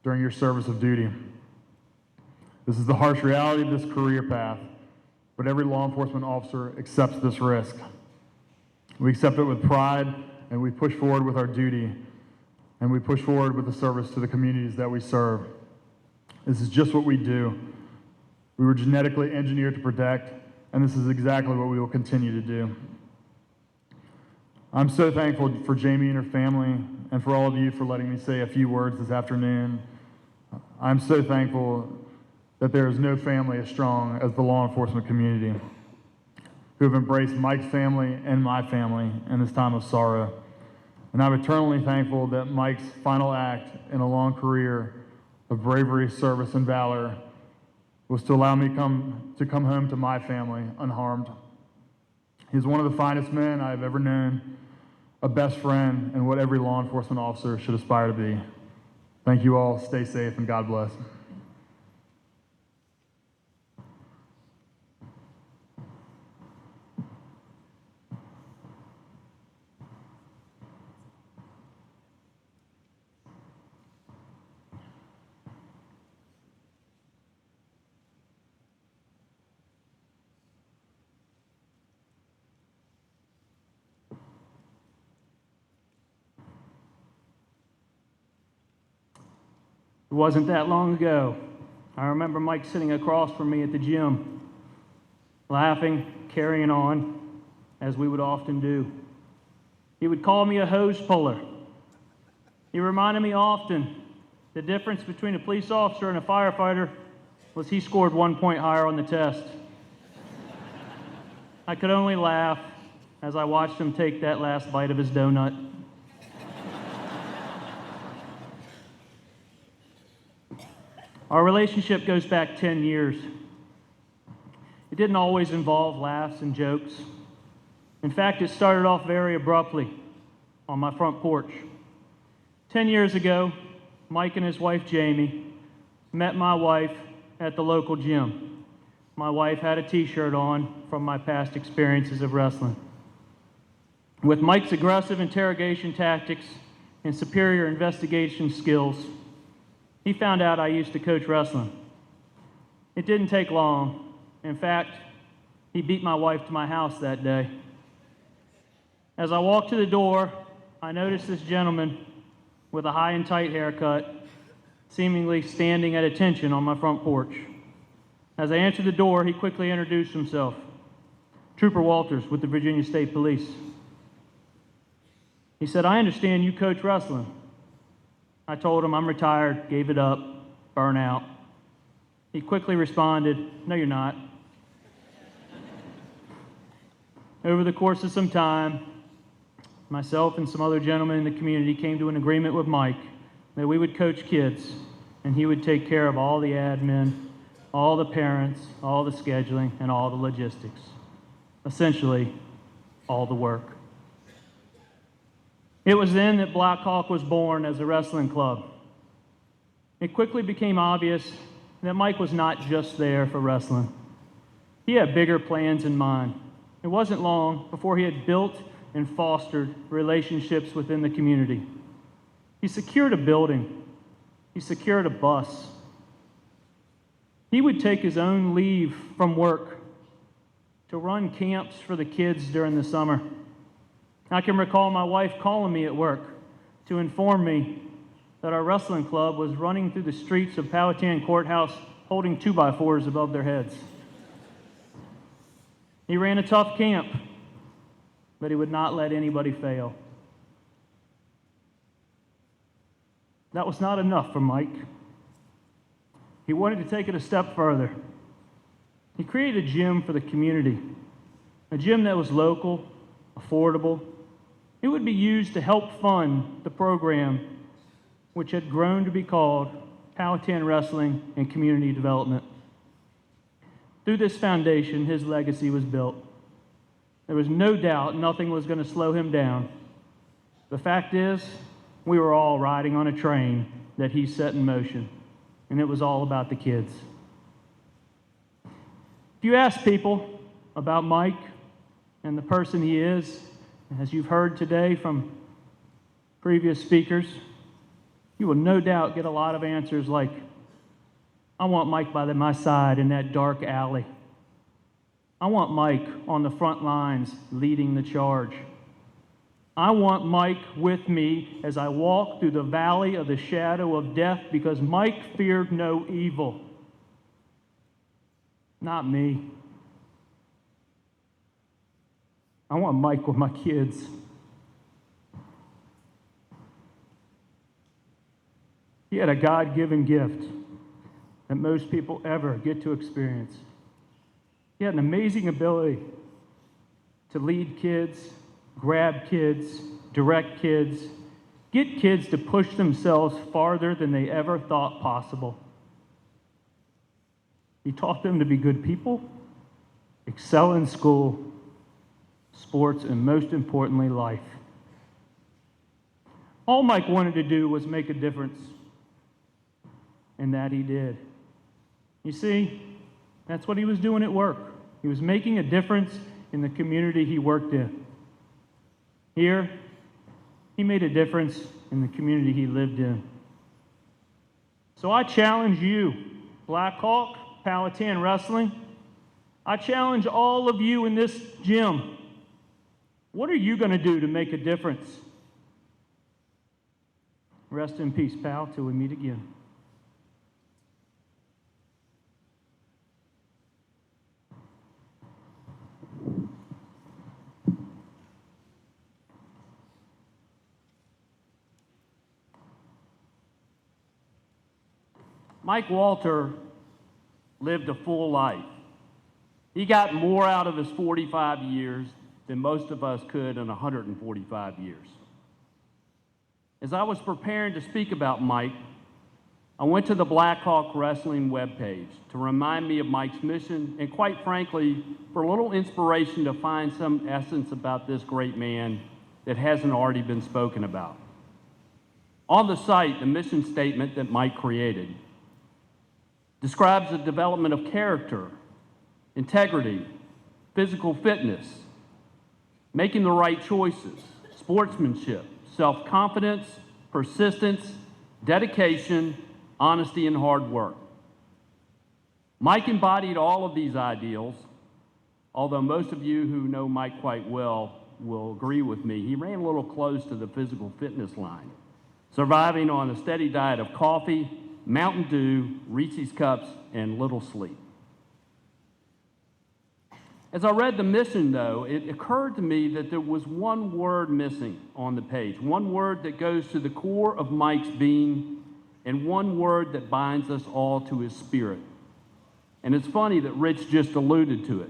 during your service of duty. This is the harsh reality of this career path, but every law enforcement officer accepts this risk. We accept it with pride, and we push forward with our duty, and we push forward with the service to the communities that we serve. This is just what we do. We were genetically engineered to protect, and this is exactly what we will continue to do. I'm so thankful for Jamie and her family, and for all of you for letting me say a few words this afternoon. I'm so thankful that there is no family as strong as the law enforcement community, who have embraced Mike's family and my family in this time of sorrow. And I'm eternally thankful that Mike's final act in a long career of bravery, service, and valor was to allow me to come home to my family unharmed. He's one of the finest men I've ever known, a best friend, and what every law enforcement officer should aspire to be. Thank you all. Stay safe, and God bless. It wasn't that long ago. I remember Mike sitting across from me at the gym, laughing, carrying on, as we would often do. He would call me a hose puller. He reminded me often the difference between a police officer and a firefighter was he scored 1 point higher on the test. I could only laugh as I watched him take that last bite of his donut. Our relationship goes back 10 years. It didn't always involve laughs and jokes. In fact, it started off very abruptly on my front porch. 10 years ago, Mike and his wife, Jamie, met my wife at the local gym. My wife had a t-shirt on from my past experiences of wrestling. With Mike's aggressive interrogation tactics and superior investigation skills, he found out I used to coach wrestling. It didn't take long. In fact, he beat my wife to my house that day. As I walked to the door, I noticed this gentleman with a high and tight haircut, seemingly standing at attention on my front porch. As I entered the door, he quickly introduced himself. Trooper Walters with the Virginia State Police. He said, "I understand you coach wrestling." I told him I'm retired, gave it up, burnout. He quickly responded, "No, you're not." Over the course of some time, myself and some other gentlemen in the community came to an agreement with Mike that we would coach kids and he would take care of all the admin, all the parents, all the scheduling, and all the logistics. Essentially, all the work. It was then that Blackhawk was born as a wrestling club. It quickly became obvious that Mike was not just there for wrestling. He had bigger plans in mind. It wasn't long before he had built and fostered relationships within the community. He secured a building. He secured a bus. He would take his own leave from work to run camps for the kids during the summer. I can recall my wife calling me at work to inform me that our wrestling club was running through the streets of Powhatan Courthouse holding 2x4s above their heads. He ran a tough camp, but he would not let anybody fail. That was not enough for Mike. He wanted to take it a step further. He created a gym for the community, a gym that was local, affordable. It would be used to help fund the program, which had grown to be called Powhatan Wrestling and Community Development. Through this foundation, his legacy was built. There was no doubt nothing was going to slow him down. The fact is, we were all riding on a train that he set in motion, and it was all about the kids. If you ask people about Mike and the person he is, as you've heard today from previous speakers, you will no doubt get a lot of answers like, I want Mike by my side in that dark alley. I want Mike on the front lines leading the charge. I want Mike with me as I walk through the valley of the shadow of death because Mike feared no evil. Not me. I want Mike with my kids. He had a God-given gift that most people ever get to experience. He had an amazing ability to lead kids, grab kids, direct kids, get kids to push themselves farther than they ever thought possible. He taught them to be good people, excel in school, sports, and most importantly, life. All Mike wanted to do was make a difference, and that he did. You see, that's what he was doing at work. He was making a difference in the community he worked in. Here, he made a difference in the community he lived in. So I challenge you, Blackhawk, Powhatan Wrestling. I challenge all of you in this gym. What are you going to do to make a difference? Rest in peace, pal, till we meet again. Mike Walter lived a full life. He got more out of his 45 years than most of us could in 145 years. As I was preparing to speak about Mike, I went to the Blackhawk Wrestling webpage to remind me of Mike's mission and, quite frankly, for a little inspiration to find some essence about this great man that hasn't already been spoken about. On the site, the mission statement that Mike created describes the development of character, integrity, physical fitness, making the right choices, sportsmanship, self-confidence, persistence, dedication, honesty, and hard work. Mike embodied all of these ideals, although most of you who know Mike quite well will agree with me, he ran a little close to the physical fitness line, surviving on a steady diet of coffee, Mountain Dew, Reese's Cups, and little sleep. As I read the mission, though, it occurred to me that there was one word missing on the page, one word that goes to the core of Mike's being, and one word that binds us all to his spirit. And it's funny that Rich just alluded to it.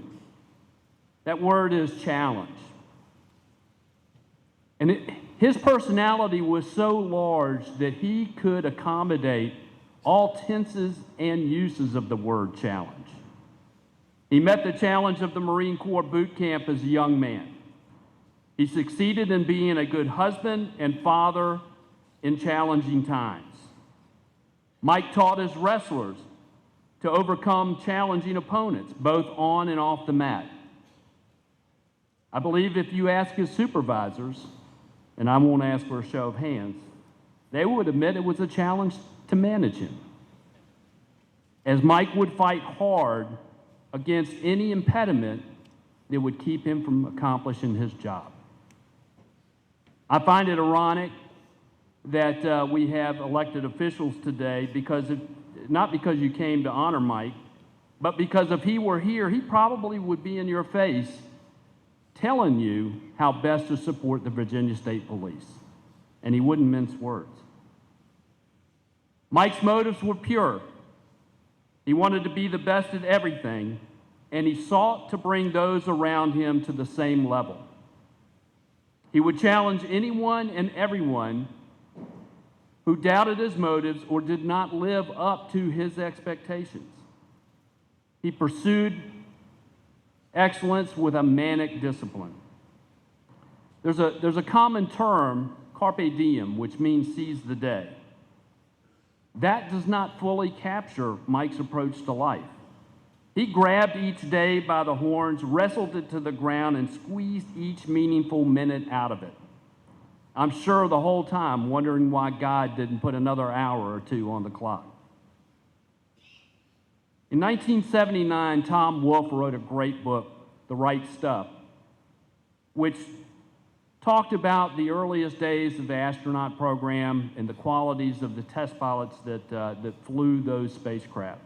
That word is challenge. And his personality was so large that he could accommodate all tenses and uses of the word challenge. He met the challenge of the Marine Corps boot camp as a young man. He succeeded in being a good husband and father in challenging times. Mike taught his wrestlers to overcome challenging opponents, both on and off the mat. I believe if you ask his supervisors, and I won't ask for a show of hands, they would admit it was a challenge to manage him, as Mike would fight hard against any impediment that would keep him from accomplishing his job. I find it ironic that we have elected officials today not because you came to honor Mike, but because if he were here, he probably would be in your face telling you how best to support the Virginia State Police, and he wouldn't mince words. Mike's motives were pure. He wanted to be the best at everything, and he sought to bring those around him to the same level. He would challenge anyone and everyone who doubted his motives or did not live up to his expectations. He pursued excellence with a manic discipline. There's a common term, carpe diem, which means seize the day. That does not fully capture Mike's approach to life. He grabbed each day by the horns, wrestled it to the ground, and squeezed each meaningful minute out of it. I'm sure the whole time wondering why God didn't put another hour or two on the clock. In 1979, Tom Wolfe wrote a great book, The Right Stuff, which talked about the earliest days of the astronaut program and the qualities of the test pilots that flew those spacecraft.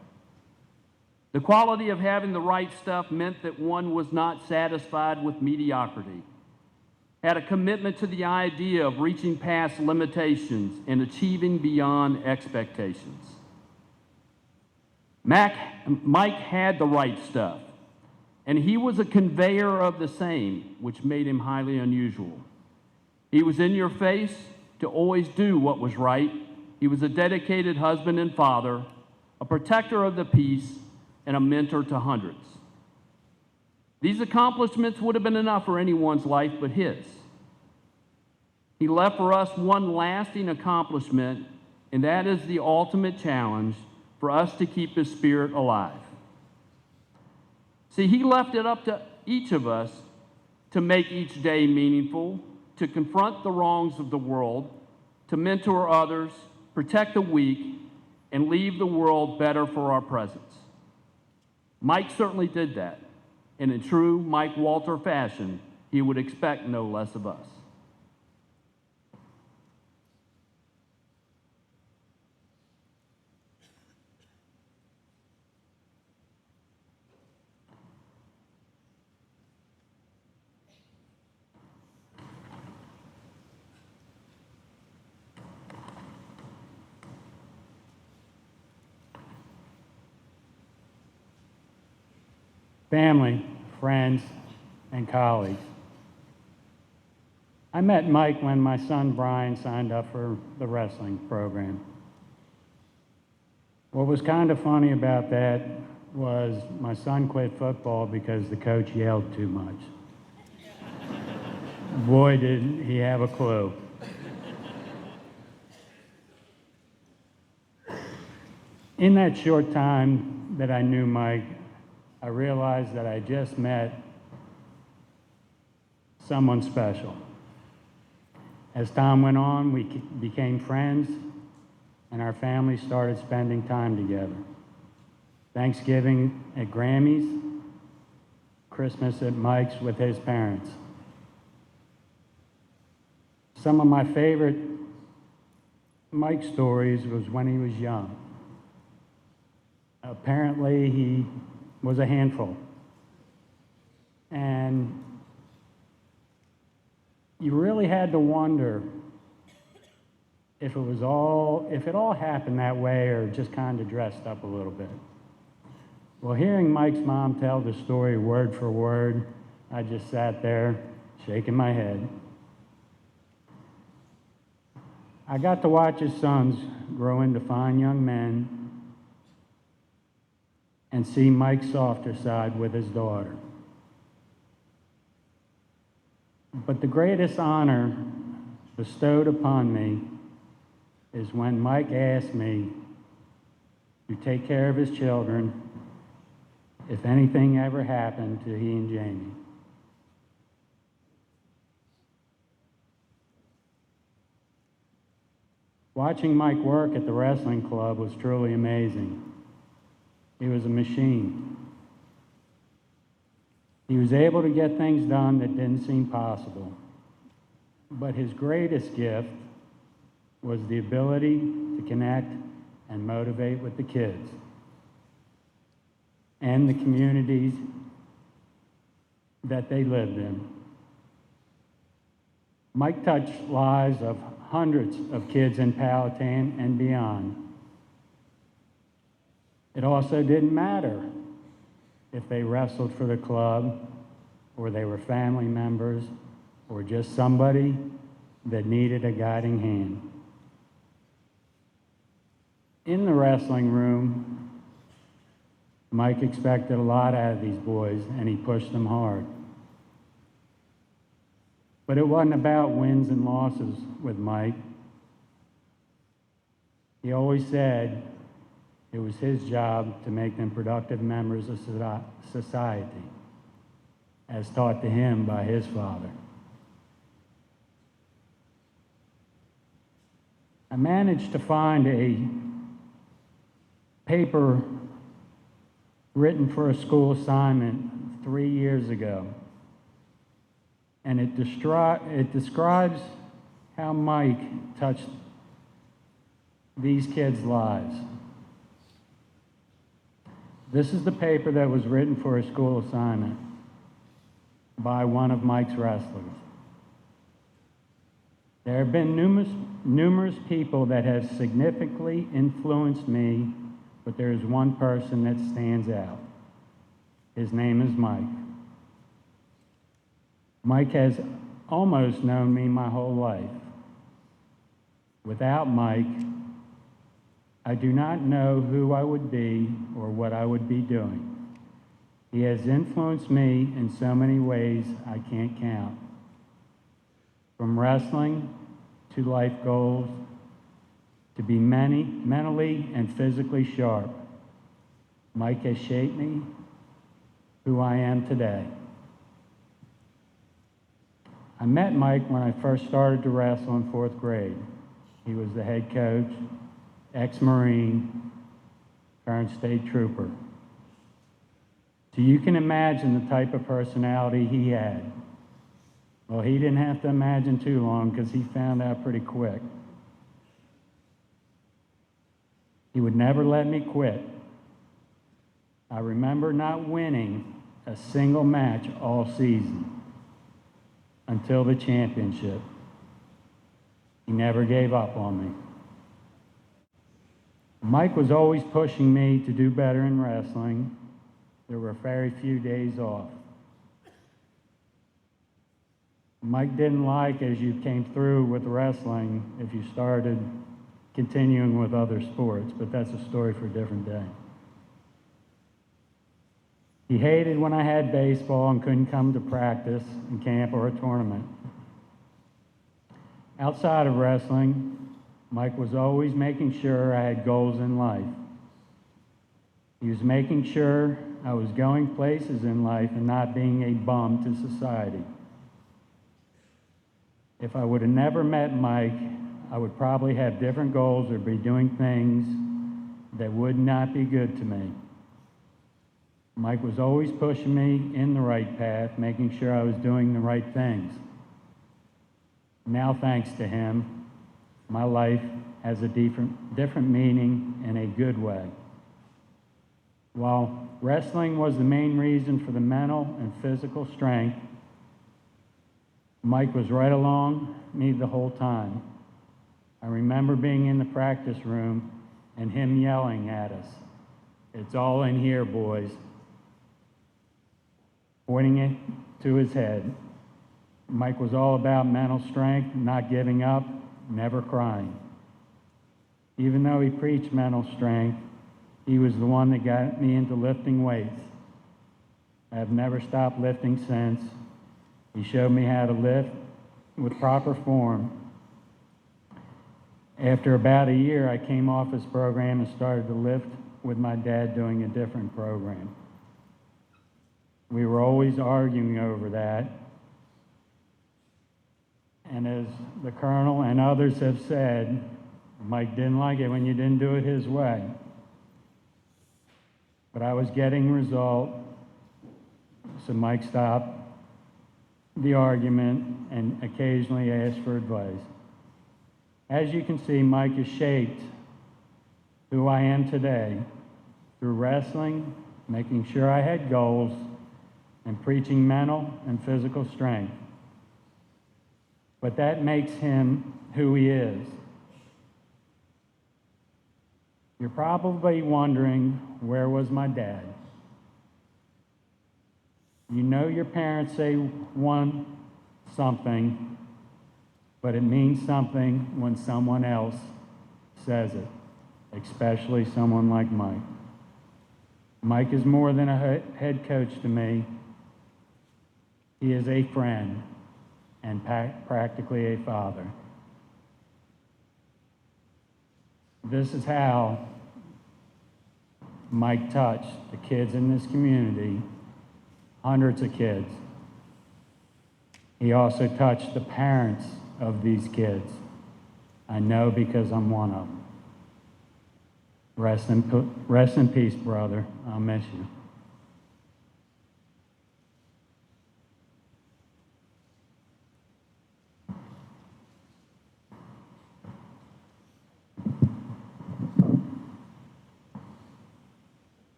The quality of having the right stuff meant that one was not satisfied with mediocrity, had a commitment to the idea of reaching past limitations and achieving beyond expectations. Mike had the right stuff, and he was a conveyor of the same, which made him highly unusual. He was in your face to always do what was right. He was a dedicated husband and father, a protector of the peace, and a mentor to hundreds. These accomplishments would have been enough for anyone's life but his. He left for us one lasting accomplishment, and that is the ultimate challenge for us to keep his spirit alive. See, he left it up to each of us to make each day meaningful, to confront the wrongs of the world, to mentor others, protect the weak, and leave the world better for our presence. Mike certainly did that, and in true Mike Walter fashion, he would expect no less of us. Family, friends, and colleagues. I met Mike when my son Brian signed up for the wrestling program. What was kind of funny about that was my son quit football because the coach yelled too much. Boy, didn't he have a clue. In that short time that I knew Mike, I realized that I just met someone special. As time went on, we became friends, and our family started spending time together. Thanksgiving at Grammy's, Christmas at Mike's with his parents. Some of my favorite Mike stories was when he was young. Apparently, he was a handful. And you really had to wonder if it all happened that way or just kind of dressed up a little bit. Well, hearing Mike's mom tell the story word for word I just sat there shaking my head. I got to watch his sons grow into fine young men and see Mike's softer side with his daughter. But the greatest honor bestowed upon me is when Mike asked me to take care of his children if anything ever happened to he and Jamie. Watching Mike work at the wrestling club was truly amazing. He was a machine. He was able to get things done that didn't seem possible. But his greatest gift was the ability to connect and motivate with the kids and the communities that they lived in. Mike touched lives of hundreds of kids in Powhatan and beyond. It also didn't matter if they wrestled for the club or they were family members or just somebody that needed a guiding hand. In the wrestling room, Mike expected a lot out of these boys, and he pushed them hard. But it wasn't about wins and losses with Mike. He always said it was his job to make them productive members of society, as taught to him by his father. I managed to find a paper written for a school assignment 3 years ago. And it describes how Mike touched these kids' lives. This is the paper that was written for a school assignment by one of Mike's wrestlers. There have been numerous people that have significantly influenced me, but there is one person that stands out. His name is Mike. Mike has almost known me my whole life. Without Mike, I do not know who I would be or what I would be doing. He has influenced me in so many ways I can't count. From wrestling to life goals, to be mentally and physically sharp. Mike has shaped me who I am today. I met Mike when I first started to wrestle in 4th grade. He was the head coach, ex-Marine, current state trooper. So you can imagine the type of personality he had. Well, he didn't have to imagine too long because he found out pretty quick. He would never let me quit. I remember not winning a single match all season until the championship. He never gave up on me. Mike was always pushing me to do better in wrestling. There were very few days off. Mike didn't like as you came through with wrestling if you started continuing with other sports, but that's a story for a different day. He hated when I had baseball and couldn't come to practice in camp or a tournament. Outside of wrestling, Mike was always making sure I had goals in life. He was making sure I was going places in life and not being a bum to society. If I would have never met Mike, I would probably have different goals or be doing things that would not be good to me. Mike was always pushing me in the right path, making sure I was doing the right things. Now, thanks to him, my life has a different meaning in a good way. While wrestling was the main reason for the mental and physical strength, Mike was right along me the whole time. I remember being in the practice room and him yelling at us, "It's all in here, boys." pointing it to his head. Mike was all about mental strength, not giving up, never crying. Even though he preached mental strength, he was the one that got me into lifting weights. I have never stopped lifting since. He showed me how to lift with proper form. After about a year, I came off his program and started to lift with my dad doing a different program. We were always arguing over that. And as the colonel and others have said, Mike didn't like it when you didn't do it his way. But I was getting results, so Mike stopped the argument and occasionally asked for advice. As you can see, Mike has shaped who I am today through wrestling, making sure I had goals, and preaching mental and physical strength. But that makes him who he is. You're probably wondering, where was my dad? You know your parents say something, but it means something when someone else says it, especially someone like Mike. Mike is more than a head coach to me. He is a friend and practically a father. This is how Mike touched the kids in this community, hundreds of kids. He also touched the parents of these kids. I know because I'm one of them. Rest in peace, brother. I'll miss you.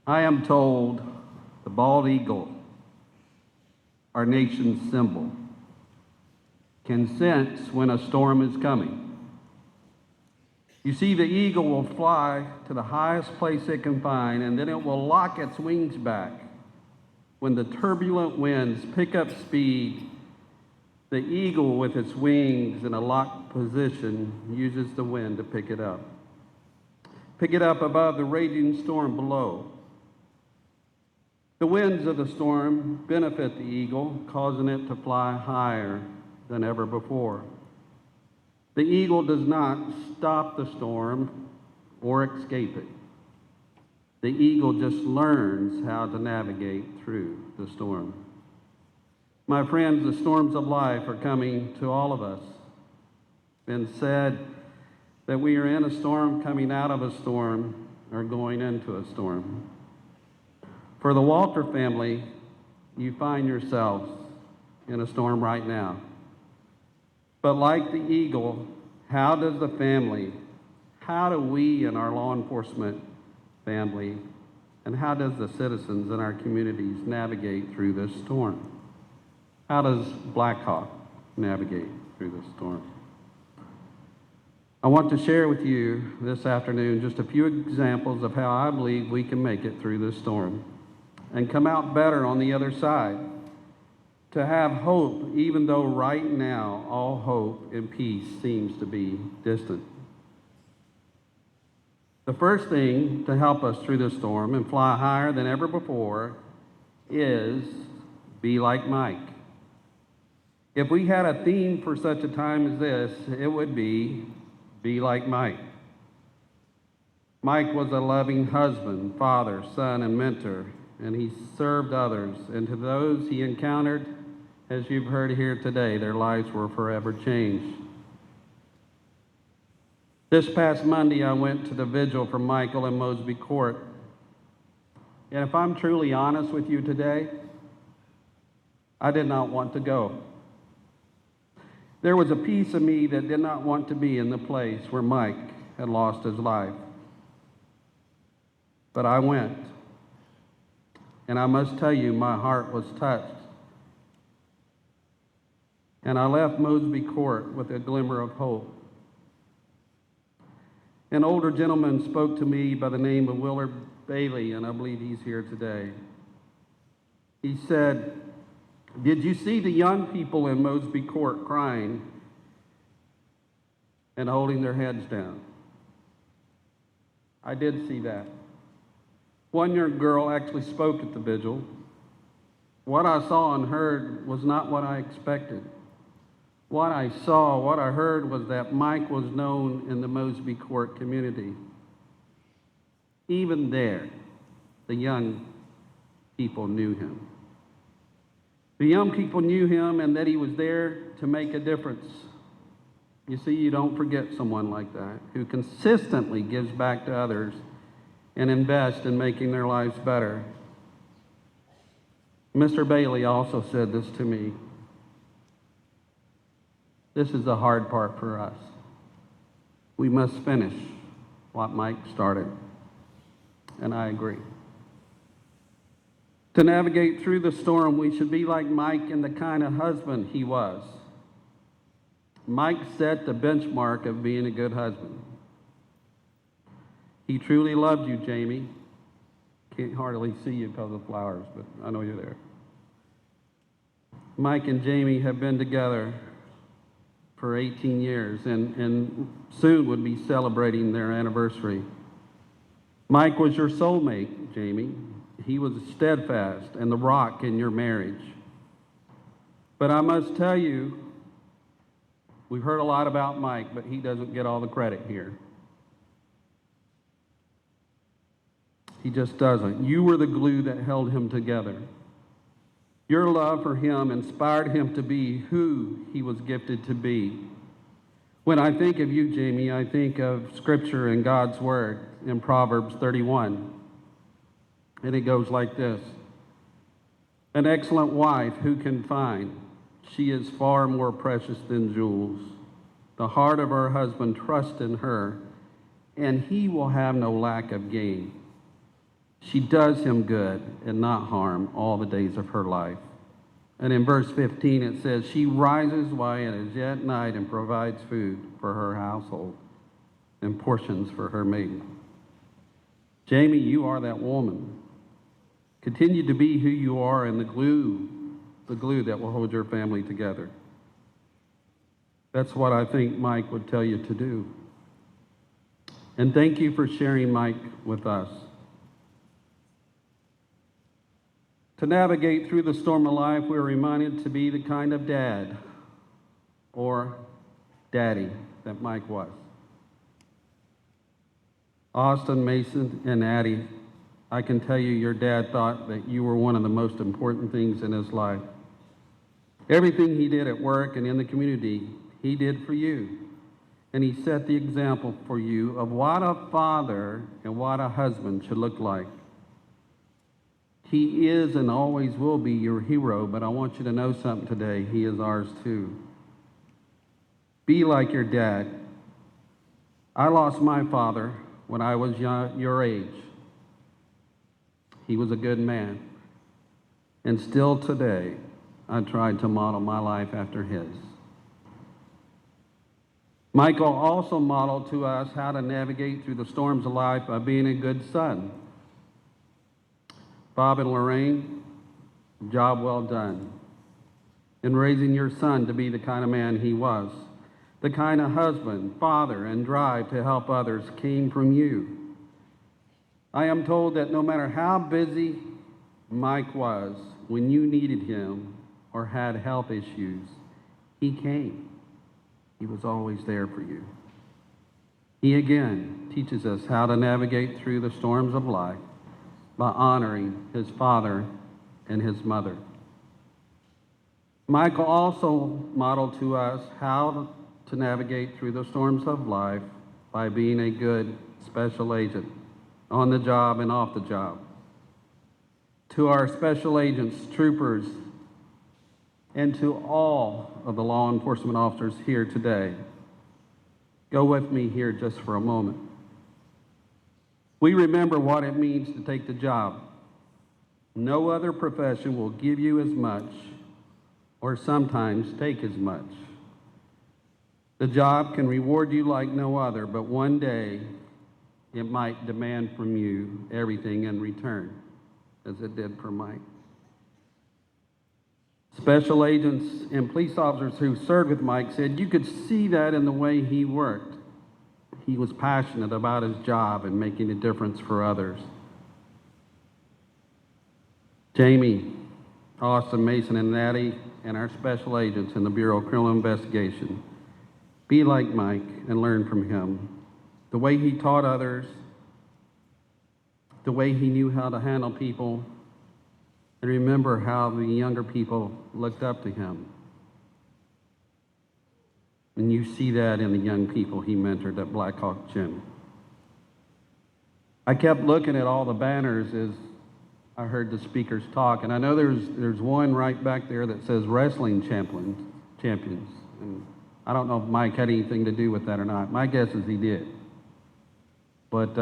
I am told the bald eagle, our nation's symbol, can sense when a storm is coming. You see, the eagle will fly to the highest place it can find, and then it will lock its wings back. When the turbulent winds pick up speed, the eagle, with its wings in a locked position, uses the wind to pick it up. Pick it up above the raging storm below. The winds of the storm benefit the eagle, causing it to fly higher than ever before. The eagle does not stop the storm or escape it. The eagle just learns how to navigate through the storm. My friends, the storms of life are coming to all of us. It's been said that we are in a storm, coming out of a storm, or going into a storm. For the Walter family, you find yourselves in a storm right now. But like the eagle, how do we in our law enforcement family, and how does the citizens in our communities navigate through this storm? How does Blackhawk navigate through this storm? I want to share with you this afternoon just a few examples of how I believe we can make it through this storm and come out better on the other side. To have hope, even though right now all hope and peace seems to be distant. The first thing to help us through this storm and fly higher than ever before is be like Mike. If we had a theme for such a time as this, it would be like Mike. Mike was a loving husband, father, son, and mentor, and he served others. And to those he encountered, as you've heard here today, their lives were forever changed. This past Monday, I went to the vigil for Michael in Mosby Court. And if I'm truly honest with you today, I did not want to go. There was a piece of me that did not want to be in the place where Mike had lost his life. But I went. And I must tell you, my heart was touched. And I left Mosby Court with a glimmer of hope. An older gentleman spoke to me by the name of Willard Bailey, and I believe he's here today. He said, "Did you see the young people in Mosby Court crying and holding their heads down?" I did see that. One young girl actually spoke at the vigil. What I saw and heard was not what I expected. What I saw, what I heard was that Mike was known in the Mosby Court community. Even there, the young people knew him. The young people knew him and that he was there to make a difference. You see, you don't forget someone like that who consistently gives back to others and invests in making their lives better. Mr. Bailey also said this to me. This is the hard part for us. We must finish what Mike started. And I agree. To navigate through the storm, we should be like Mike and the kind of husband he was. Mike set the benchmark of being a good husband. He truly loved you, Jamie. Can't hardly see you because of flowers, but I know you're there. Mike and Jamie have been together for 18 years and soon would be celebrating their anniversary. Mike was your soulmate, Jamie. He was steadfast and the rock in your marriage. But I must tell you, we've heard a lot about Mike, but he doesn't get all the credit here. He just doesn't. You were the glue that held him together. Your love for him inspired him to be who he was gifted to be. When I think of you, Jamie, I think of Scripture and God's Word in Proverbs 31. And it goes like this. An excellent wife who can find? She is far more precious than jewels. The heart of her husband trusts in her, and he will have no lack of gain. She does him good and not harm all the days of her life. And in verse 15 it says, she rises while it is yet night and provides food for her household and portions for her maiden. Jamie, you are that woman. Continue to be who you are and the glue that will hold your family together. That's what I think Mike would tell you to do. And thank you for sharing Mike with us. To navigate through the storm of life, we're reminded to be the kind of dad or daddy that Mike was. Austin, Mason, and Addie, I can tell you your dad thought that you were one of the most important things in his life. Everything he did at work and in the community, he did for you. And he set the example for you of what a father and what a husband should look like. He is and always will be your hero, but I want you to know something today. He is ours too. Be like your dad. I lost my father when I was your age. He was a good man. And still today, I tried to model my life after his. Michael also modeled to us how to navigate through the storms of life by being a good son. Bob and Lorraine, job well done in raising your son to be the kind of man he was. The kind of husband, father, and drive to help others came from you. I am told that no matter how busy Mike was, when you needed him or had health issues, he came. He was always there for you. He again teaches us how to navigate through the storms of life by honoring his father and his mother. Michael also modeled to us how to navigate through the storms of life by being a good special agent on the job and off the job. To our special agents, troopers, and to all of the law enforcement officers here today, go with me here just for a moment. We remember what it means to take the job. No other profession will give you as much or sometimes take as much. The job can reward you like no other, but one day it might demand from you everything in return, as it did for Mike. Special agents and police officers who served with Mike said you could see that in the way he worked. He was passionate about his job and making a difference for others. Jamie, Austin, Mason, and Anadi, and our special agents in the Bureau of Criminal Investigation, be like Mike and learn from him. The way he taught others, the way he knew how to handle people, and remember how the younger people looked up to him. And you see that in the young people he mentored at Blackhawk Gym. I kept looking at all the banners as I heard the speakers talk, and I know there's one right back there that says Wrestling Champions. And I don't know if Mike had anything to do with that or not. My guess is he did. But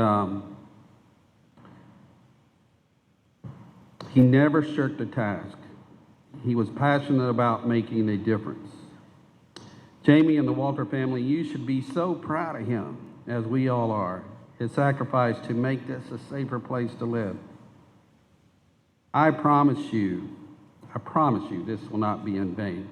he never shirked a task. He was passionate about making a difference. Jamie and the Walter family, you should be so proud of him, as we all are, his sacrifice to make this a safer place to live. I promise you, this will not be in vain.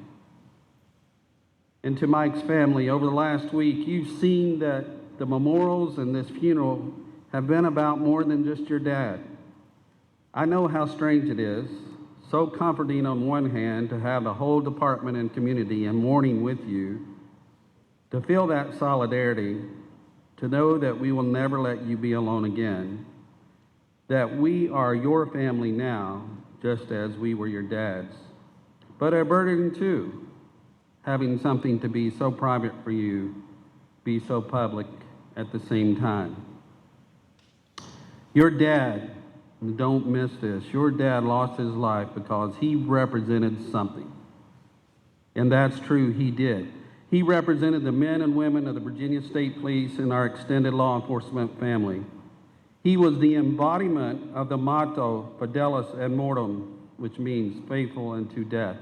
And to Mike's family, over the last week, you've seen that the memorials and this funeral have been about more than just your dad. I know how strange it is, so comforting on one hand to have the whole department and community in mourning with you, to feel that solidarity, to know that we will never let you be alone again, that we are your family now, just as we were your dad's, but a burden too, having something to be so private for you, be so public at the same time. Your dad, don't miss this, your dad lost his life because he represented something. And that's true, he did. He represented the men and women of the Virginia State Police and our extended law enforcement family. He was the embodiment of the motto, Fidelis ad mortem, which means faithful unto death.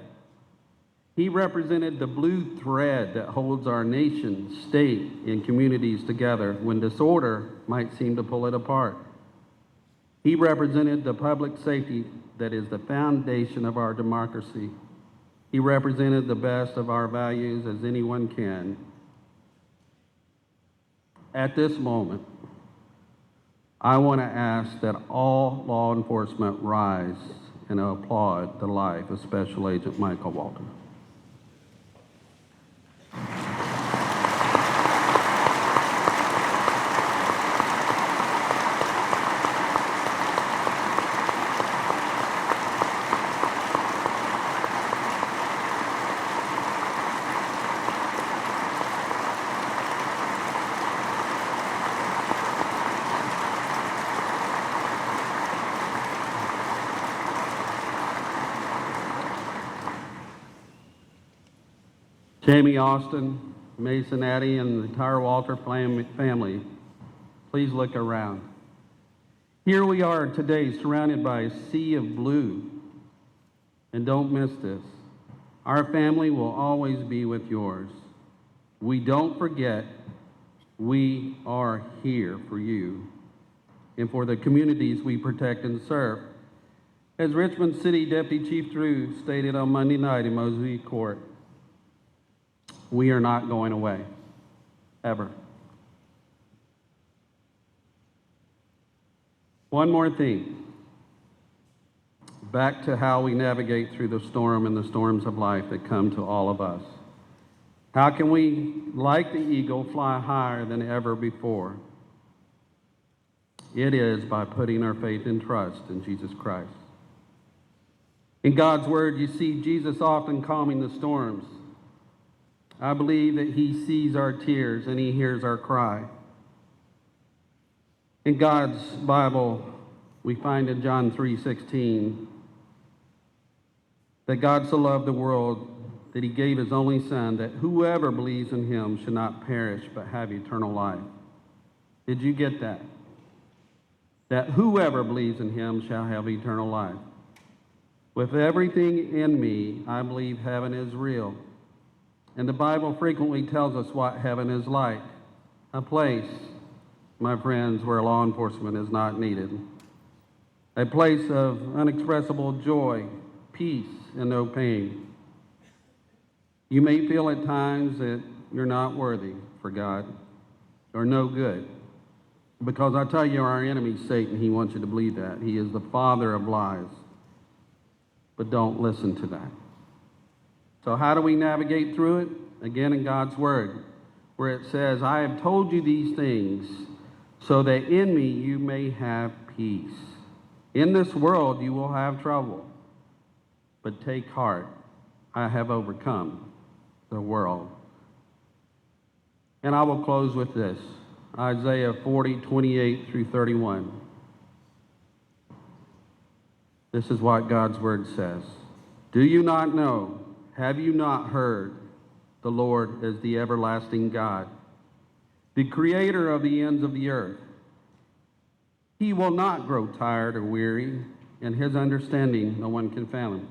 He represented the blue thread that holds our nation, state, and communities together when disorder might seem to pull it apart. He represented the public safety that is the foundation of our democracy. He represented the best of our values as anyone can. At this moment, I want to ask that all law enforcement rise and applaud the life of Special Agent Michael Walter. Jamie, Austin, Mason, Addie, and the entire Walter family, please look around. Here we are today surrounded by a sea of blue. And don't miss this. Our family will always be with yours. We don't forget we are here for you and for the communities we protect and serve. As Richmond City Deputy Chief Drew stated on Monday night in Mosaic Court, we are not going away, ever. One more thing. Back to how we navigate through the storm and the storms of life that come to all of us. How can we, like the eagle, fly higher than ever before? It is by putting our faith and trust in Jesus Christ. In God's Word, you see Jesus often calming the storms. I believe that he sees our tears and he hears our cry. In God's Bible, we find in John 3:16 that God so loved the world that he gave his only Son, that whoever believes in him should not perish but have eternal life. Did you get that? That whoever believes in him shall have eternal life. With everything in me, I believe heaven is real. And the Bible frequently tells us what heaven is like. A place, my friends, where law enforcement is not needed. A place of unexpressible joy, peace, and no pain. You may feel at times that you're not worthy for God or no good. Because I tell you, our enemy, Satan, he wants you to believe that. He is the father of lies. But don't listen to that. So how do we navigate through it? Again, in God's Word, where it says, I have told you these things so that in me you may have peace. In this world you will have trouble, but take heart. I have overcome the world. And I will close with this. Isaiah 40:28-31. This is what God's Word says. Do you not know? Have you not heard? The Lord is the everlasting God, the creator of the ends of the earth. He will not grow tired or weary, and his understanding no one can fathom.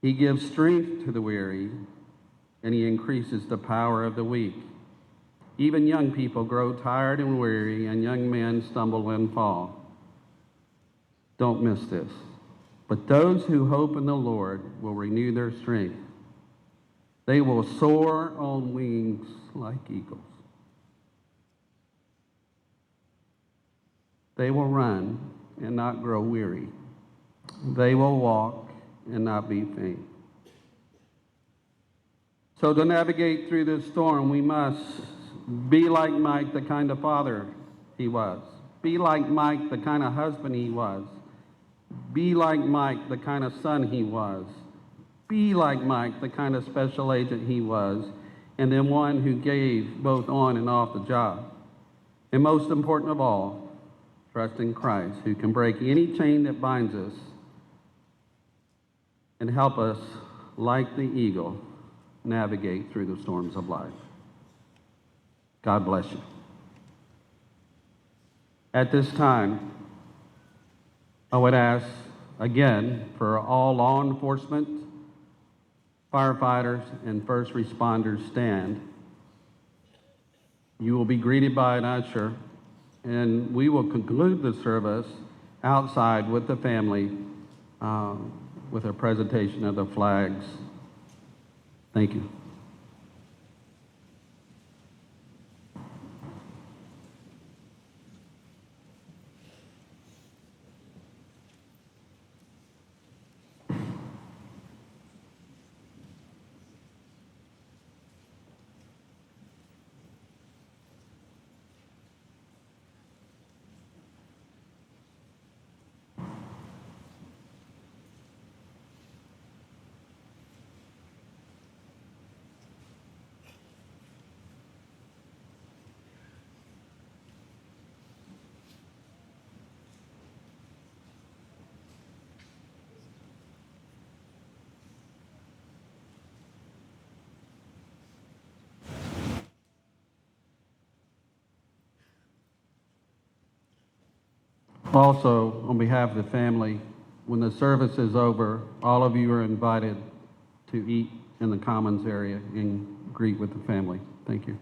He gives strength to the weary, and he increases the power of the weak. Even young people grow tired and weary, and young men stumble and fall. Don't miss this. But those who hope in the Lord will renew their strength. They will soar on wings like eagles. They will run and not grow weary. They will walk and not be faint. So to navigate through this storm, we must be like Mike, the kind of father he was. Be like Mike, the kind of husband he was. Be like Mike, the kind of son he was. Be like Mike, the kind of special agent he was, and then one who gave both on and off the job. And most important of all, trust in Christ, who can break any chain that binds us and help us, like the eagle, navigate through the storms of life. God bless you. At this time, I would ask again for all law enforcement, firefighters, and first responders stand. You will be greeted by an usher, and we will conclude the service outside with the family with a presentation of the flags. Thank you. Also, on behalf of the family, when the service is over, all of you are invited to eat in the commons area and greet with the family. Thank you.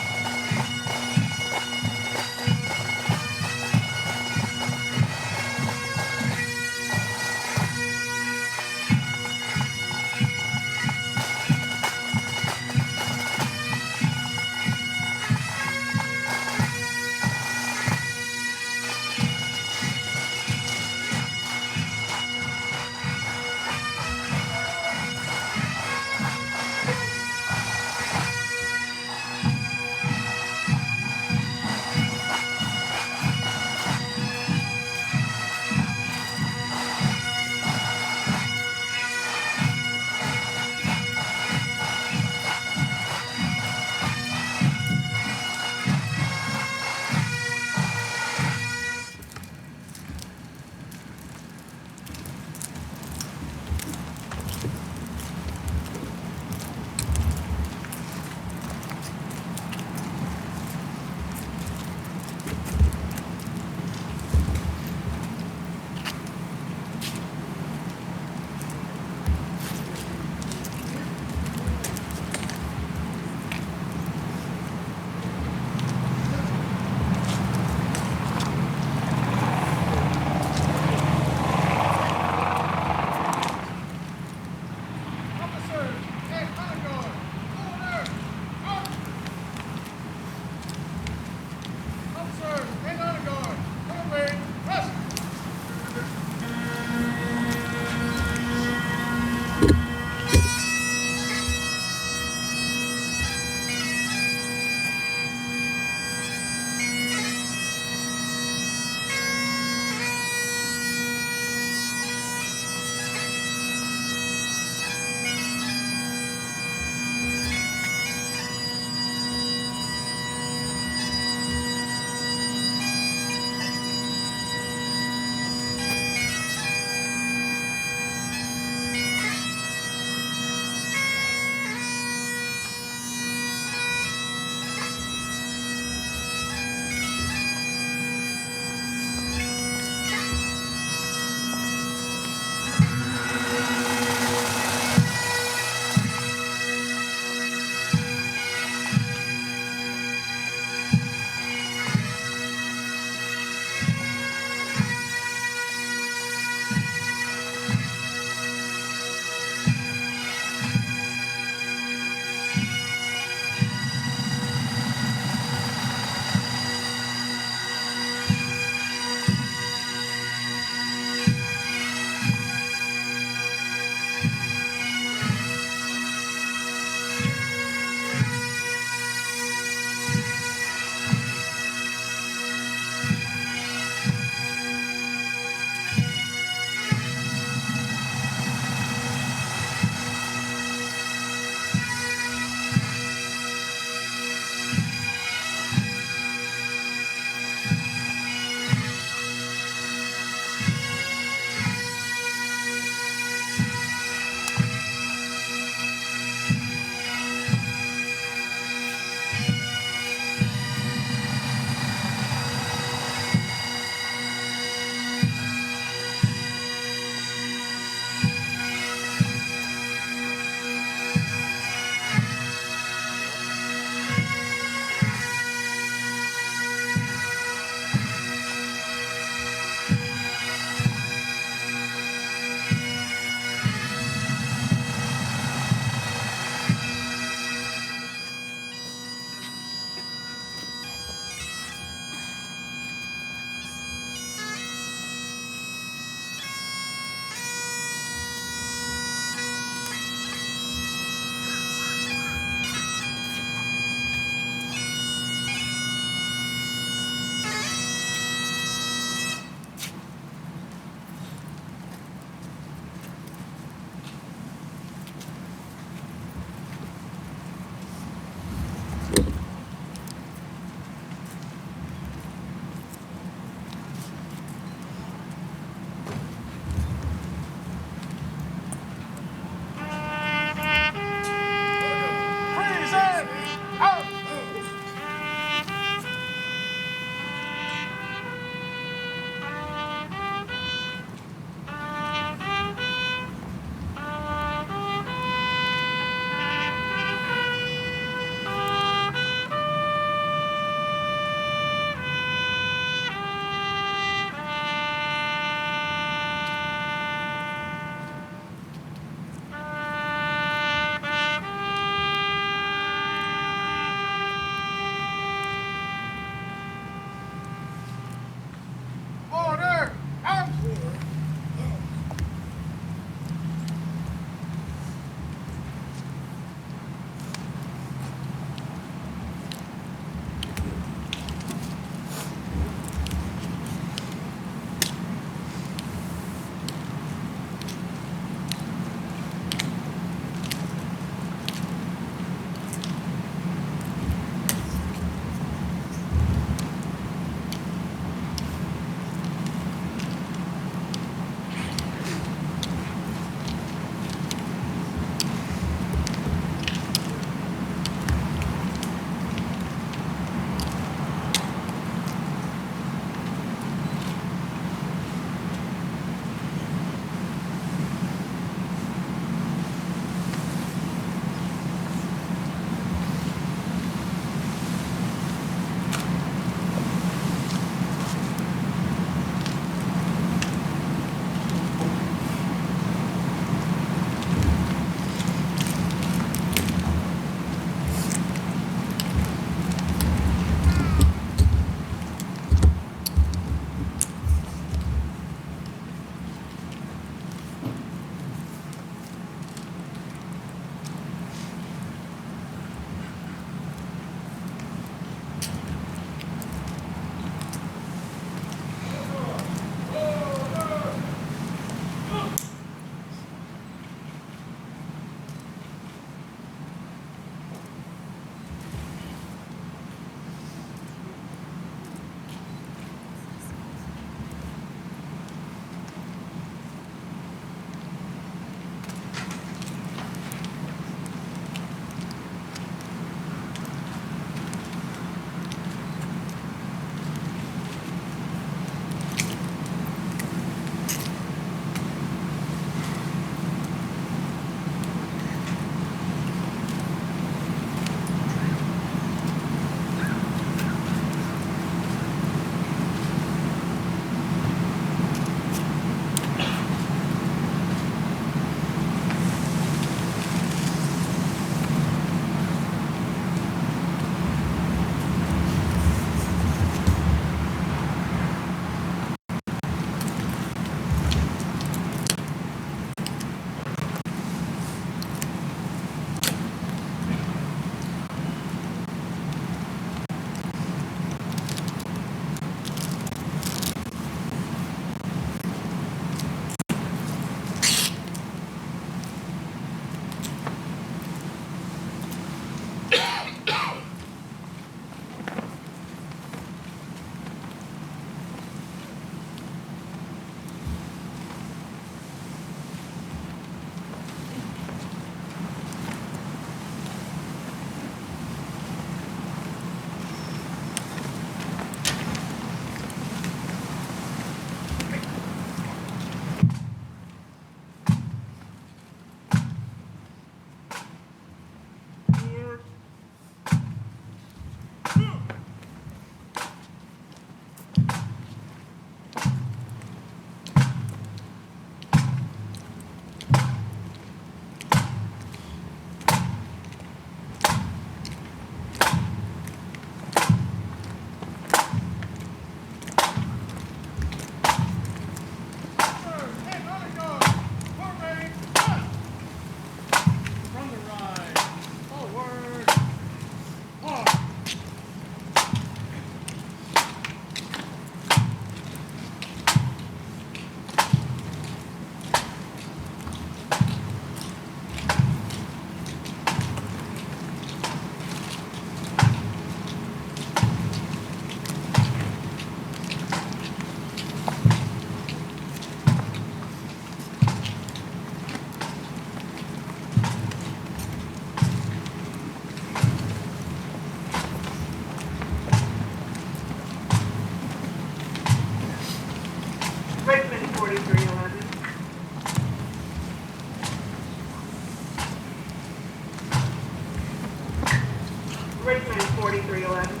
Richmond 4311.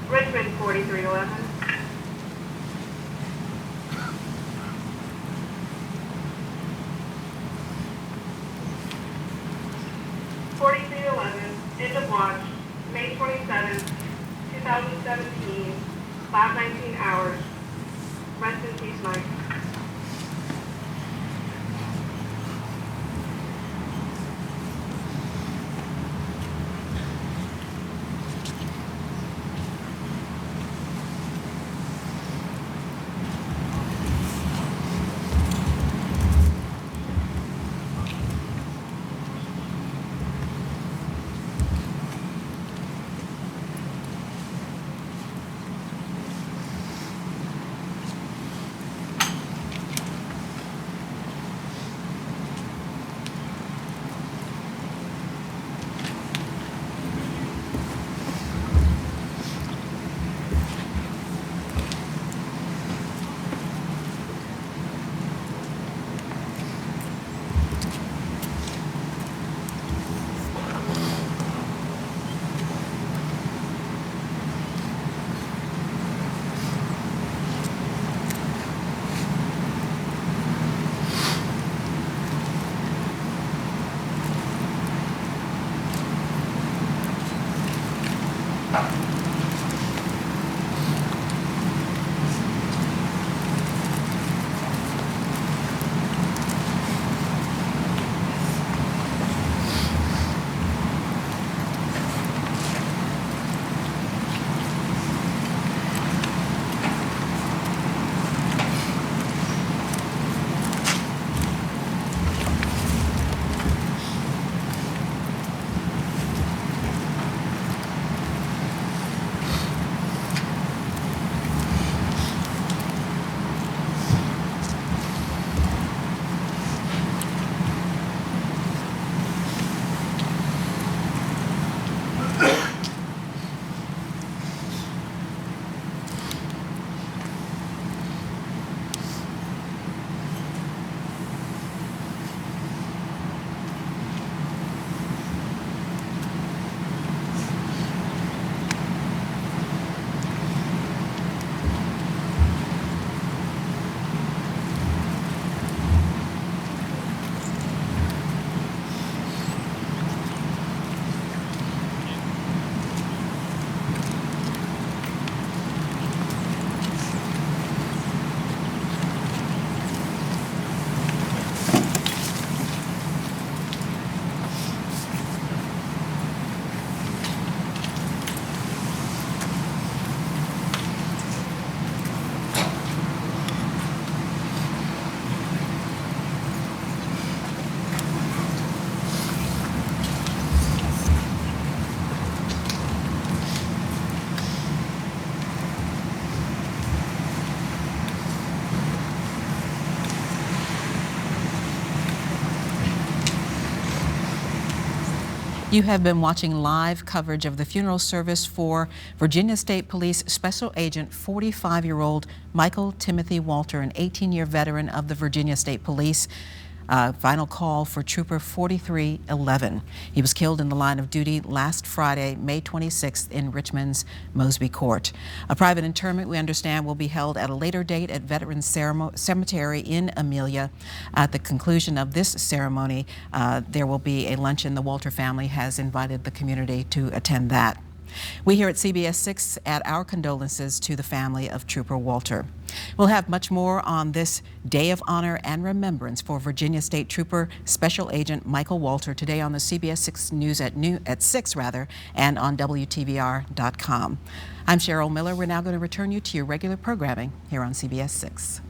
Richmond 4311. End of watch, May 27th, 2017, 5:19 hours. Rest in peace, Mike. You have been watching live coverage of the funeral service for Virginia State Police Special Agent 45-year-old Michael Timothy Walter, an 18-year veteran of the Virginia State Police. Final call for Trooper 4311. He was killed in the line of duty last Friday, May 26th in Richmond's Mosby Court. A private interment, we understand, will be held at a later date at Veterans Cemetery in Amelia. At the conclusion of this ceremony, there will be a luncheon. The Walter family has invited the community to attend that. We here at CBS 6 add our condolences to the family of Trooper Walter. We'll have much more on this day of honor and remembrance for Virginia State Trooper Special Agent Michael Walter today on the CBS 6 News at 6 and on WTVR.com. I'm Cheryl Miller. We're now going to return you to your regular programming here on CBS 6.